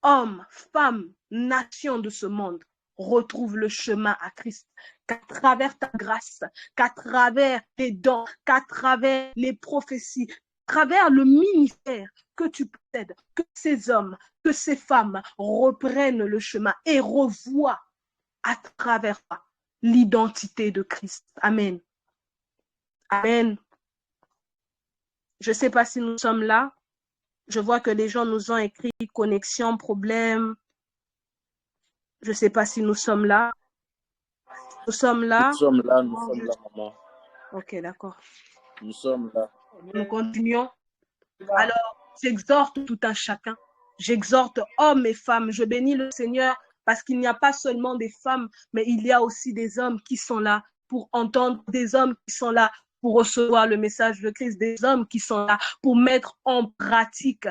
hommes, femmes, nations de ce monde, retrouve le chemin à Christ. Qu'à travers ta grâce, qu'à travers tes dons, qu'à travers les prophéties, à travers le ministère que tu possèdes, que ces hommes, que ces femmes reprennent le chemin et revoient à travers toi l'identité de Christ. Amen. Amen. Je ne sais pas si nous sommes là. Je vois que les gens nous ont écrit connexion, problème. Je ne sais pas si nous sommes là. Nous sommes là. Nous sommes là, maman. Ok, d'accord. Nous sommes là. Nous continuons. Alors, J'exhorte tout un chacun. J'exhorte hommes et femmes. Je bénis le Seigneur parce qu'il n'y a pas seulement des femmes, mais il y a aussi des hommes qui sont là pour entendre, des hommes qui sont là pour recevoir le message de Christ, des hommes qui sont là pour mettre en pratique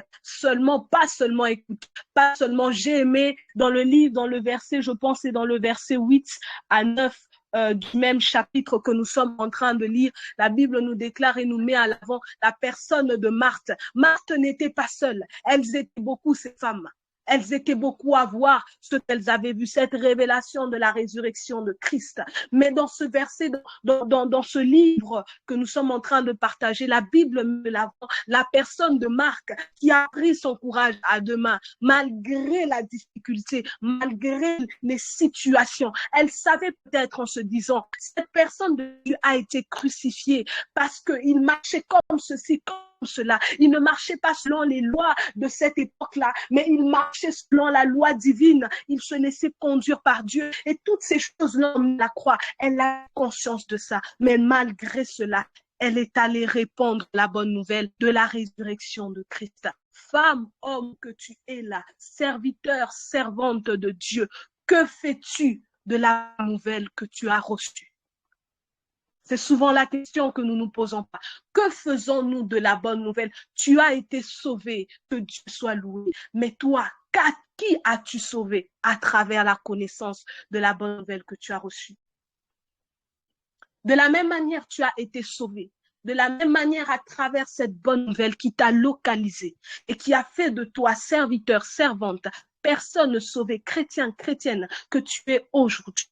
pas seulement écouter, pas seulement j'ai aimé dans le livre, dans le verset, je pense c'est dans le verset 8 à 9 du même chapitre que nous sommes en train de lire, la Bible nous déclare et nous met à l'avant la personne de Marthe. Marthe n'était pas seule, elles étaient beaucoup ces femmes. Elles étaient beaucoup à voir ce qu'elles avaient vu, cette révélation de la résurrection de Christ. Mais dans ce verset, dans ce livre que nous sommes en train de partager, la Bible met l'avant la personne de Marc qui a pris son courage à deux mains, malgré la difficulté, malgré les situations. Elle savait peut-être en se disant, cette personne de Dieu a été crucifiée parce qu'il marchait comme ceci, comme cela. Il ne marchait pas selon les lois de cette époque-là, mais il marchait selon la loi divine. Il se laissait conduire par Dieu. Et toutes ces choses-là, on la croit. Elle a conscience de ça. Mais malgré cela, elle est allée répandre la bonne nouvelle de la résurrection de Christ. Femme, homme que tu es là, serviteur, servante de Dieu, que fais-tu de la nouvelle que tu as reçue? C'est souvent la question que nous nous posons pas. Que faisons-nous de la bonne nouvelle? Tu as été sauvé, que Dieu soit loué. Mais toi, qui as-tu sauvé à travers la connaissance de la bonne nouvelle que tu as reçue? De la même manière, tu as été sauvé. De la même manière, à travers cette bonne nouvelle qui t'a localisé et qui a fait de toi serviteur, servante, personne sauvée, chrétien, chrétienne que tu es aujourd'hui.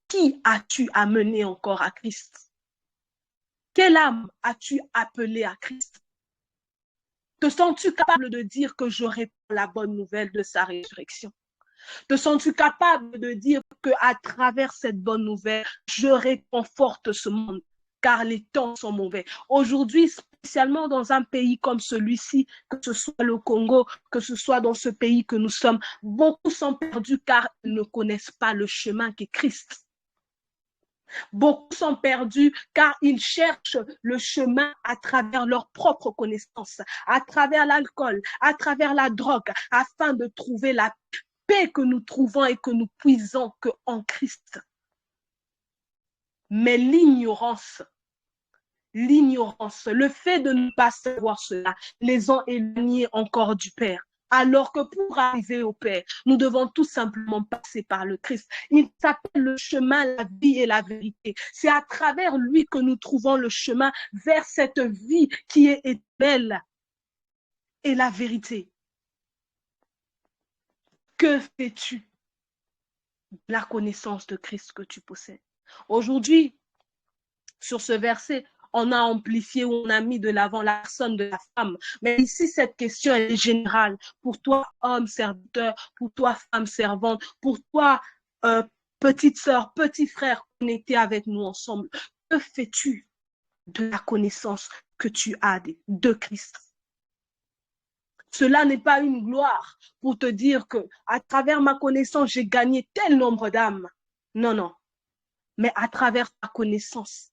Qui as-tu amené encore à Christ? Quelle âme as-tu appelé à Christ? Te sens-tu capable de dire que je réponds la bonne nouvelle de sa résurrection? Te sens-tu capable de dire qu'à travers cette bonne nouvelle, je réconforte ce monde? Car les temps sont mauvais. Aujourd'hui, spécialement dans un pays comme celui-ci, que ce soit le Congo, que ce soit dans ce pays que nous sommes, beaucoup sont perdus car ils ne connaissent pas le chemin qu'est Christ. Beaucoup sont perdus car ils cherchent le chemin à travers leurs propres connaissances, à travers l'alcool, à travers la drogue, afin de trouver la paix que nous trouvons et que nous puisons qu'en Christ. Mais l'ignorance, le fait de ne pas savoir cela, les ont éloignés encore du Père. Alors que pour arriver au Père, nous devons tout simplement passer par le Christ. Il s'appelle le chemin, la vie et la vérité. C'est à travers lui que nous trouvons le chemin vers cette vie qui est belle et la vérité. Que fais-tu de la connaissance de Christ que tu possèdes? Aujourd'hui, sur ce verset, on a amplifié ou on a mis de l'avant la personne de la femme. Mais ici, cette question est générale. Pour toi, homme serviteur, pour toi, femme servante, pour toi, petite sœur, petit frère connecté avec nous ensemble. Que fais-tu de la connaissance que tu as de Christ? Cela n'est pas une gloire pour te dire que à travers ma connaissance, j'ai gagné tel nombre d'âmes. Non, non. Mais à travers ta connaissance,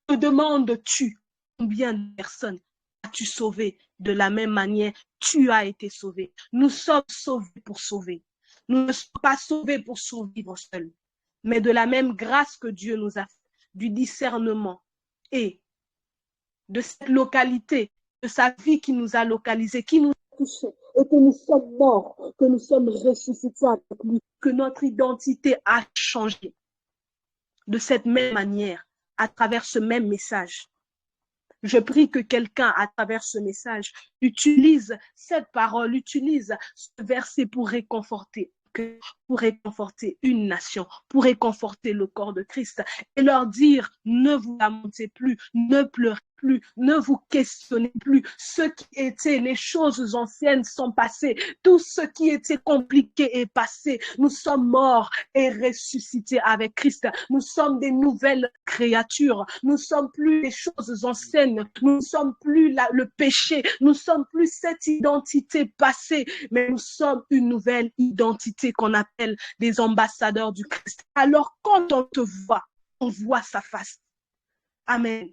te demandes-tu combien de personnes as-tu sauvé? De la même manière, tu as été sauvé. Nous sommes sauvés pour sauver. Nous ne sommes pas sauvés pour survivre seuls. Mais de la même grâce que Dieu nous a fait, du discernement et de cette localité, de sa vie qui nous a localisés, qui nous a touchés, et que nous sommes morts, que nous sommes ressuscités avec lui, que notre identité a changé. De cette même manière, à travers ce même message. Je prie que quelqu'un, à travers ce message, utilise cette parole, utilise ce verset pour réconforter une nation, pour réconforter le corps de Christ et leur dire, ne vous lamentez plus, ne pleurez plus, ne vous questionnez plus. Ce qui était, les choses anciennes sont passées. Tout ce qui était compliqué est passé. Nous sommes morts et ressuscités avec Christ. Nous sommes des nouvelles créatures. Nous sommes plus les choses anciennes. Nous sommes plus le péché. Nous sommes plus cette identité passée, mais nous sommes une nouvelle identité qu'on appelle des ambassadeurs du Christ. Alors quand on te voit, on voit sa face. Amen.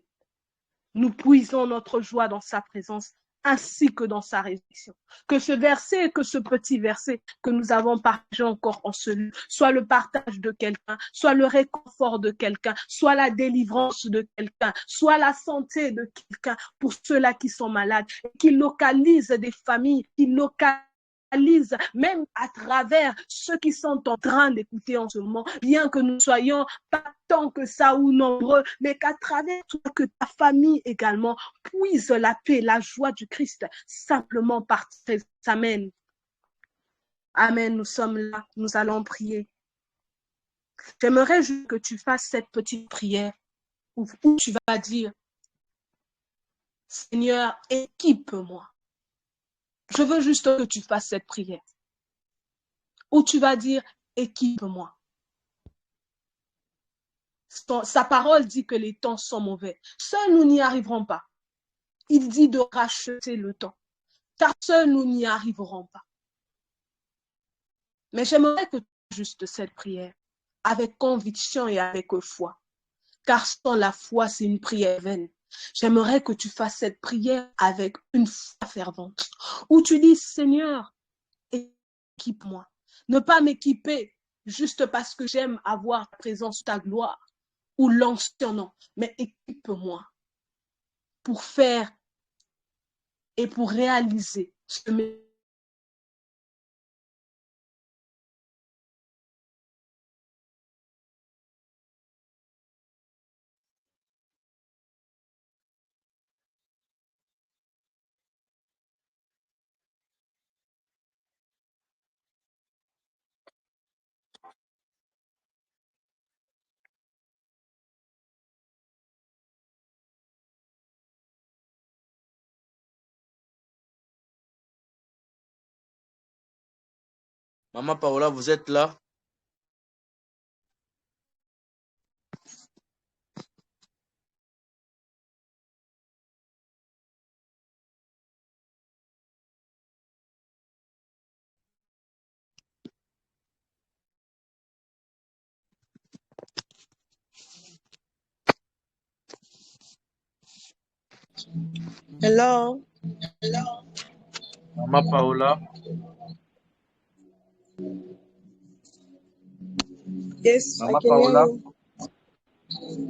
Nous puisons notre joie dans sa présence ainsi que dans sa résurrection. Que ce verset, que ce petit verset que nous avons partagé encore en ce lieu, soit le partage de quelqu'un, soit le réconfort de quelqu'un, soit la délivrance de quelqu'un, soit la santé de quelqu'un pour ceux-là qui sont malades, qui localisent des familles, qui localisent même à travers ceux qui sont en train d'écouter en ce moment, bien que nous soyons pas tant que ça ou nombreux, mais qu'à travers toi, que ta famille également puise la paix, la joie du Christ simplement par tes Amen. Amen, nous sommes là, nous allons prier. J'aimerais juste que tu fasses cette petite prière où tu vas dire, Seigneur, équipe-moi. Je veux juste que tu fasses cette prière où tu vas dire, équipe-moi. Sa parole dit que les temps sont mauvais. Seuls nous n'y arriverons pas. Il dit de racheter le temps, car seuls nous n'y arriverons pas. Mais j'aimerais que tu fasses juste cette prière avec conviction et avec foi, car sans la foi, c'est une prière vaine. J'aimerais que tu fasses cette prière avec une foi fervente, où tu dis, Seigneur, équipe-moi. Ne pas m'équiper juste parce que j'aime avoir ta présence, ta gloire, ou l'ancien nom, mais équipe-moi pour faire et pour réaliser ce que Maman Paola, vous êtes là? Hello. Maman Paola? Yes, I Mama can hear Paola, you.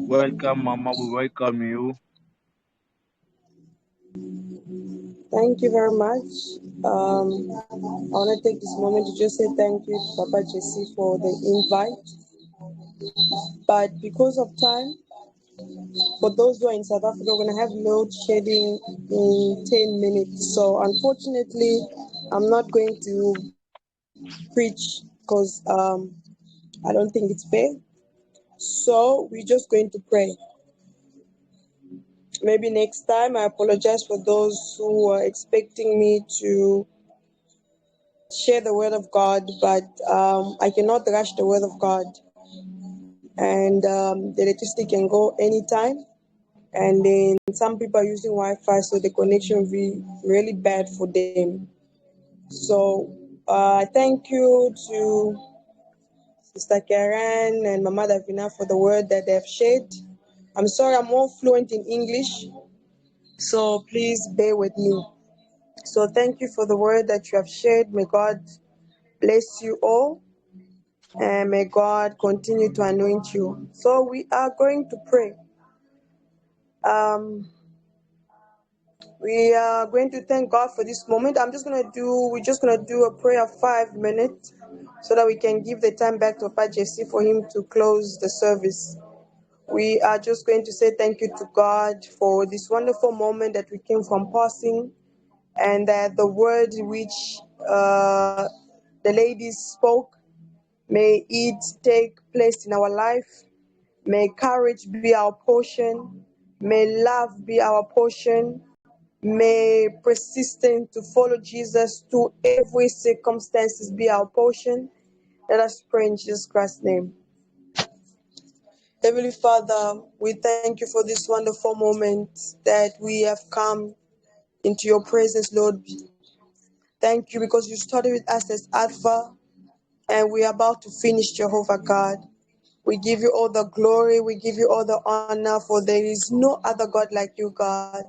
welcome, Mama. We welcome you. Thank you very much. I want to take this moment to just say thank you to Papa Jesse for the invite. But because of time, for those who are in South Africa, we're going to have load shedding in 10 minutes. So unfortunately, I'm not going to preach because I don't think it's fair. So we're just going to pray. Maybe next time. I apologize for those who are expecting me to share the word of God, but I cannot rush the word of God. And the electricity can go anytime. And then some people are using Wi-Fi, so the connection will be really bad for them. So thank you to Sister Karen and Mama Davina for the word that they have shared. I'm sorry, I'm more fluent in English, so please bear with me. So thank you for the word that you have shared. May God bless you all, and may God continue to anoint you. So we are going to pray. We are going to thank God for this moment. We're just gonna do a prayer of 5 minutes so that we can give the time back to Papa Jesse for him to close the service. We are just going to say thank you to God for this wonderful moment that we came from passing, and that the word which the ladies spoke, may it take place in our life. May courage be our portion. May love be our portion. May persistence to follow Jesus through every circumstances be our portion. Let us pray in Jesus Christ's name. Heavenly Father, we thank you for this wonderful moment that we have come into your presence, Lord. Thank you because you started with us as Alpha, and we are about to finish, Jehovah God. We give you all the glory, we give you all the honor, for there is no other God like you, God.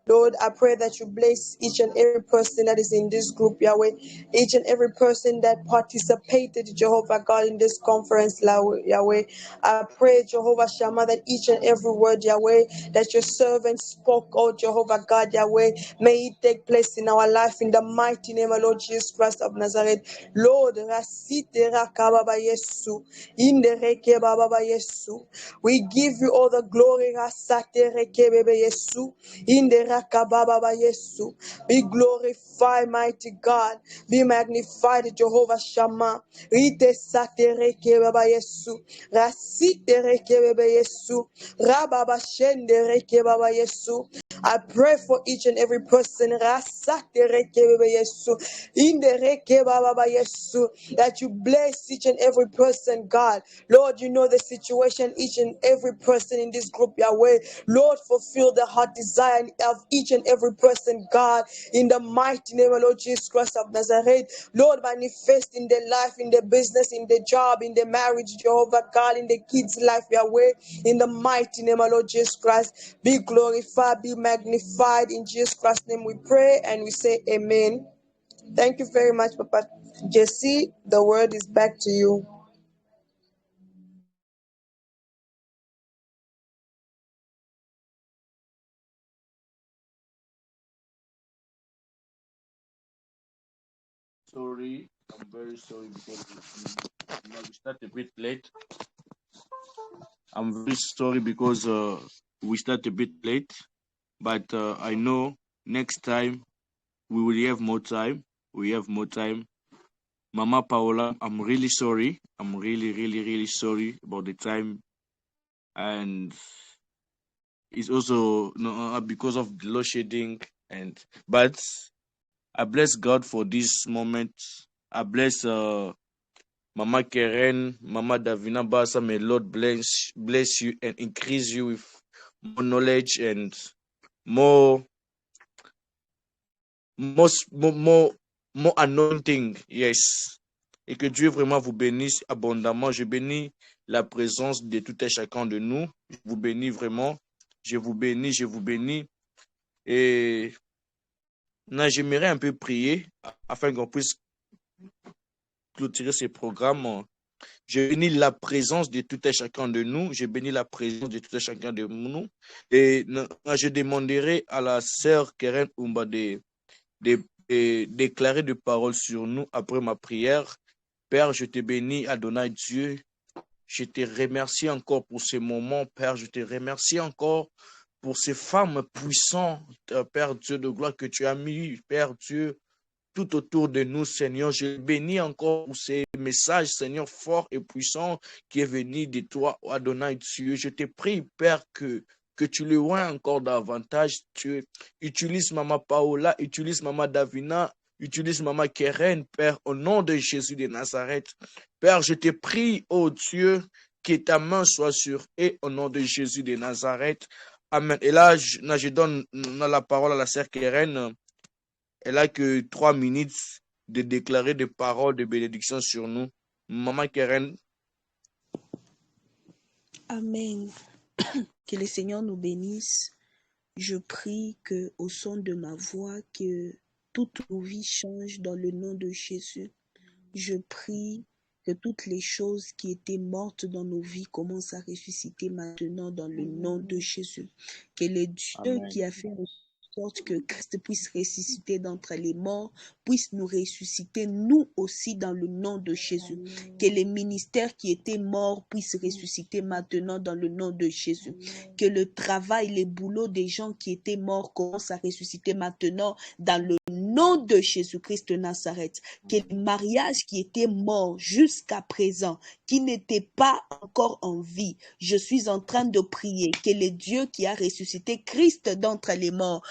Lord, I pray that you bless each and every person that is in this group, Yahweh. Each and every person that participated, Jehovah God, in this conference, Yahweh. I pray, Jehovah Shammah, that each and every word, Yahweh, that your servant spoke, oh Jehovah God, Yahweh, may it take place in our life in the mighty name of Lord Jesus Christ of Nazareth. Lord, Rasite Rakababa Yesu, Indereke Baba Yesu. We give you all the glory, Rasate Rekebebe Yesu, Inderaka Baba Yesu. Be glorified, mighty God. Be magnified, Jehovah Shammah. Rite Sate Rekebaba Yesu, Rasite Rekebebe Yesu, Rababa Shende Rekebaba Yesu. I pray for each and every person that you bless each and every person, God. Lord, you know the situation, each and every person in this group, Yahweh. Lord, fulfill the heart desire of each and every person, God, in the mighty name of Lord Jesus Christ of Nazareth. Lord, manifest in their life, in their business, in their job, in their marriage, Jehovah God, in the kids' life, Yahweh, in the mighty name of Lord Jesus Christ. Be glorified, be magnified. In Jesus Christ's name we pray and we say amen. Thank you very much, Papa Jesse. The word is back to you. Sorry, I'm very sorry because we start a bit late. I'm very sorry because we start a bit late, but I know next time we will have more time. We have more time. Mama Paola, I'm really sorry. I'm really sorry about the time, and it's also because of the load shedding. But I bless God for this moment. I bless Mama Keren, Mama Davina Basa. May Lord bless you and increase you with more knowledge and more anointing. Yes. Et que Dieu vraiment vous bénisse abondamment. Je bénis la présence de tout et chacun de nous. Je vous bénis vraiment. Je vous bénis. Et j'aimerais un peu prier afin qu'on puisse clôturer ce programme. Je bénis la présence de tout et chacun de nous. Je bénis la présence de tout et chacun de nous. Et je demanderai à la sœur Keren Umba de déclarer des paroles sur nous après ma prière. Père, je te bénis, Adonai Dieu. Je te remercie encore pour ce moment, Père. Je te remercie encore pour ces femmes puissantes, Père Dieu de gloire, que tu as mis, Père Dieu, tout autour de nous, Seigneur. Je bénis encore pour ces messages, Seigneur, forts et puissants qui est venu de toi, Adonai Dieu. Je te prie, Père, que tu le vois encore davantage. Tu utilises Maman Paola, utilise Maman Davina, utilise Maman Keren, Père, au nom de Jésus de Nazareth. Père, je te prie, oh Dieu, que ta main soit sur eux au nom de Jésus de Nazareth. Amen. Et là, je donne la parole à la sœur Keren. Elle a que 3 minutes de déclarer des paroles de bénédiction sur nous. Maman Keren. Amen. Que le Seigneur nous bénisse. Je prie que, au son de ma voix, que toute nos vies changent dans le nom de Jésus. Je prie que toutes les choses qui étaient mortes dans nos vies commencent à ressusciter maintenant dans le nom de Jésus. Que le Dieu Amen. qui a fait en sorte que Christ puisse ressusciter d'entre les morts, puisse nous ressusciter nous aussi dans le nom de Jésus. Que les ministères qui étaient morts puissent ressusciter maintenant dans le nom de Jésus. Que le travail, les boulots des gens qui étaient morts commencent à ressusciter maintenant dans le nom de Jésus-Christ de Nazareth. Que le mariage qui était mort jusqu'à présent, qui n'était pas encore en vie, je suis en train de prier que le Dieu qui a ressuscité Christ d'entre les morts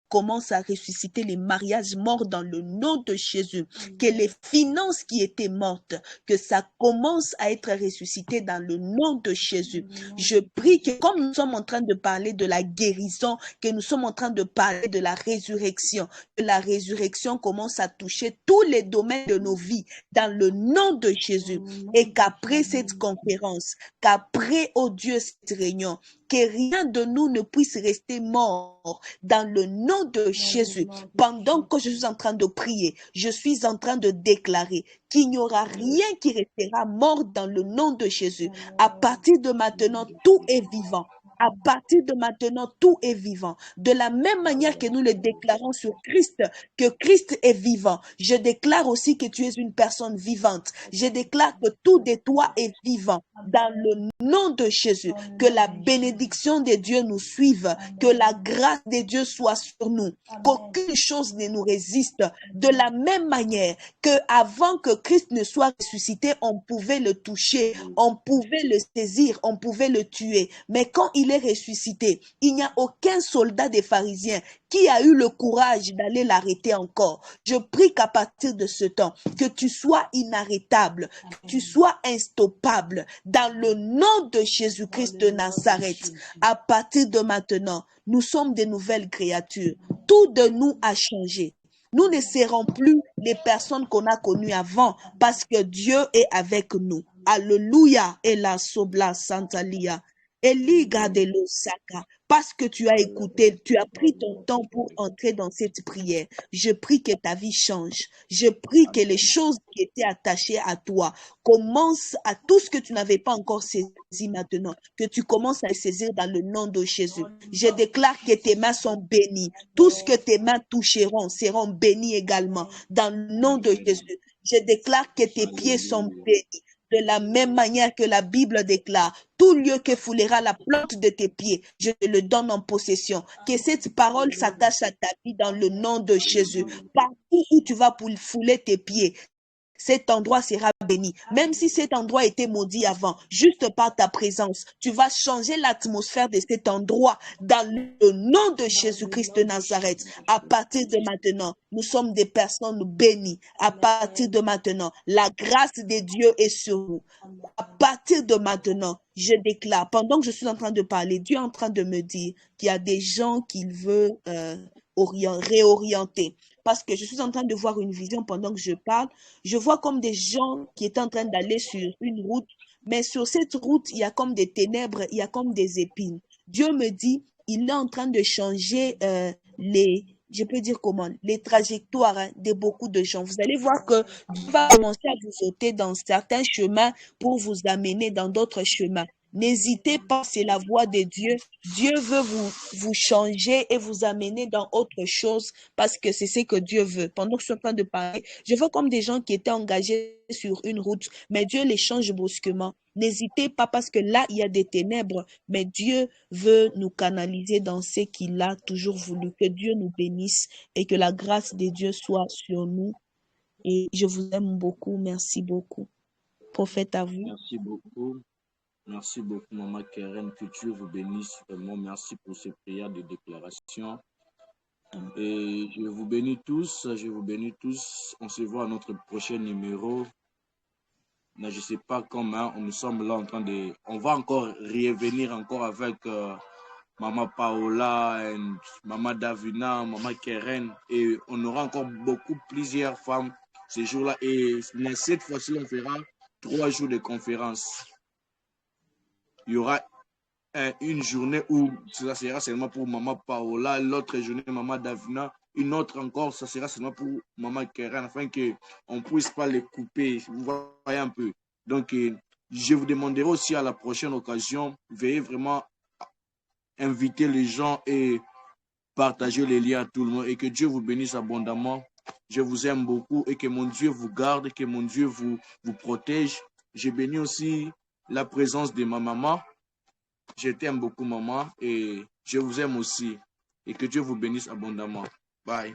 commence à ressusciter les mariages morts dans le nom de Jésus. Que les finances qui étaient mortes, que ça commence à être ressuscité dans le nom de Jésus. Je prie que comme nous sommes en train de parler de la guérison, que nous sommes en train de parler de la résurrection, que la résurrection commence à toucher tous les domaines de nos vies dans le nom de Jésus. Et qu'après cette conférence, qu'après, oh Dieu, cette réunion, que rien de nous ne puisse rester mort dans le nom de Jésus. Pendant que je suis en train de prier, je suis en train de déclarer qu'il n'y aura rien qui restera mort dans le nom de Jésus. À partir de maintenant, tout est vivant. À partir de maintenant, tout est vivant. De la même manière que nous le déclarons sur Christ, que Christ est vivant, je déclare aussi que tu es une personne vivante. Je déclare que tout de toi est vivant. Dans le nom de Jésus, que la bénédiction de Dieu nous suive, que la grâce de Dieu soit sur nous, qu'aucune chose ne nous résiste. De la même manière que avant que Christ ne soit ressuscité, on pouvait le toucher, on pouvait le saisir, on pouvait le tuer. Mais quand il est ressuscité, il n'y a aucun soldat des pharisiens qui a eu le courage d'aller l'arrêter encore. Je prie qu'à partir de ce temps, que tu sois inarrêtable, que tu sois instoppable, dans le nom de Jésus-Christ de Nazareth. À partir de maintenant, nous sommes de nouvelles créatures. Tout de nous a changé. Nous ne serons plus les personnes qu'on a connues avant parce que Dieu est avec nous. Alléluia. Et la sobla santalia. Eliga de l'osaka. Parce que tu as écouté, tu as pris ton temps pour entrer dans cette prière. Je prie que ta vie change. Je prie que les choses qui étaient attachées à toi commencent à tout ce que tu n'avais pas encore saisi maintenant, que tu commences à saisir dans le nom de Jésus. Je déclare que tes mains sont bénies. Tout ce que tes mains toucheront seront bénis également dans le nom de Jésus. Je déclare que tes pieds sont bénis. De la même manière que la Bible déclare, tout lieu que foulera la plante de tes pieds, je te le donne en possession. Que cette parole s'attache à ta vie dans le nom de Jésus. Partout où tu vas pour fouler tes pieds, cet endroit sera béni. Même si cet endroit était maudit avant, juste par ta présence, tu vas changer l'atmosphère de cet endroit dans le nom de Jésus-Christ de Nazareth. À partir de maintenant, nous sommes des personnes bénies. À partir de maintenant, la grâce de Dieu est sur nous. À partir de maintenant, je déclare, pendant que je suis en train de parler, Dieu est en train de me dire qu'il y a des gens qu'il veut réorienter. Parce que je suis en train de voir une vision pendant que je parle. Je vois comme des gens qui étaient en train d'aller sur une route, mais sur cette route, il y a comme des ténèbres, il y a comme des épines. Dieu me dit, il est en train de changer je peux dire comment, les trajectoires de beaucoup de gens. Vous allez voir que Dieu va commencer à vous ôter dans certains chemins pour vous amener dans d'autres chemins. N'hésitez pas, c'est la voie de Dieu. Dieu veut vous changer et vous amener dans autre chose parce que c'est ce que Dieu veut. Pendant que je suis en train de parler, je vois comme des gens qui étaient engagés sur une route, mais Dieu les change brusquement. N'hésitez pas parce que là, il y a des ténèbres, mais Dieu veut nous canaliser dans ce qu'il a toujours voulu. Que Dieu nous bénisse et que la grâce de Dieu soit sur nous. Et je vous aime beaucoup. Merci beaucoup. Prophète, à vous. Merci beaucoup. Merci beaucoup, Maman Keren. Que Dieu vous bénisse vraiment. Merci pour ces prières de déclaration. Et je vous bénis tous. Je vous bénis tous. On se voit à notre prochain numéro. Mais je ne sais pas comment. Nous sommes là en train de... On va encore revenir encore avec Maman Paola, et Maman Davina, Maman Keren. Et on aura encore plusieurs femmes ces jours-là. Et cette fois-ci, on fera 3 jours de conférence. Il y aura une journée où ça sera seulement pour Maman Paola, l'autre journée Maman Davina, une autre encore, ça sera seulement pour Maman Keren, afin qu'on ne puisse pas les couper. Vous voyez un peu. Donc, je vous demanderai aussi à la prochaine occasion, veuillez vraiment inviter les gens et partager les liens à tout le monde. Et que Dieu vous bénisse abondamment. Je vous aime beaucoup et que mon Dieu vous garde, que mon Dieu vous protège. Je bénis aussi la présence de ma maman. Je t'aime beaucoup, maman, et je vous aime aussi. Et que Dieu vous bénisse abondamment. Bye.